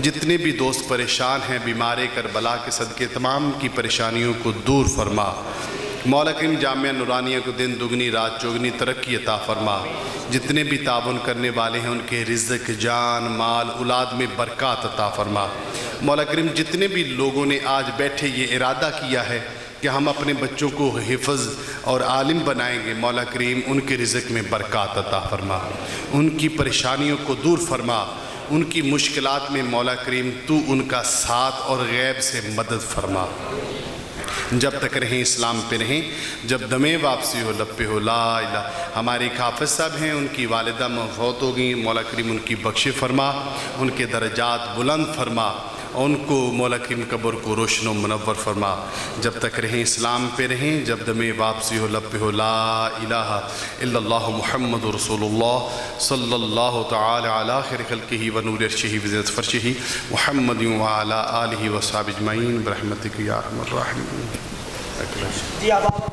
جتنے بھی دوست پریشان ہیں بیمار کربلا کے صدقے تمام کی پریشانیوں کو دور فرما۔ مولا کریم جامعہ نورانیہ کو دن دگنی رات چوگنی ترقی عطا فرما۔ جتنے بھی تعاون کرنے والے ہیں ان کے رزق جان مال اولاد میں برکات عطا فرما۔ مولا کریم جتنے بھی لوگوں نے آج بیٹھے یہ ارادہ کیا ہے کہ ہم اپنے بچوں کو حفظ اور عالم بنائیں گے، مولا کریم ان کے رزق میں برکات عطا فرما، ان کی پریشانیوں کو دور فرما، ان کی مشکلات میں مولا کریم تو ان کا ساتھ اور غیب سے مدد فرما۔ جب تک رہیں اسلام پہ رہیں، جب دمیں واپسی ہو لب پہ ہو لا الہ۔ ہمارے ایک حافظ صاحب ہیں، ان کی والدہ فوت ہو گئیں، مولا کریم ان کی بخش فرما، ان کے درجات بلند فرما، ان کو مولا کریم قبر کو روشن و منور فرما، جب تک رہیں اسلام پہ رہیں، جب دم واپسی ہو لب پہ ہو لا الہ الا اللہ محمد رسول اللہ صلی اللہ تعالی علی خیر خلقہ و نور عرشہ و زینت فرشہ محمد وعلی آلہ و صحابہ اجمعین برحمتک یا ارحم الراحمین۔ جی اب آپ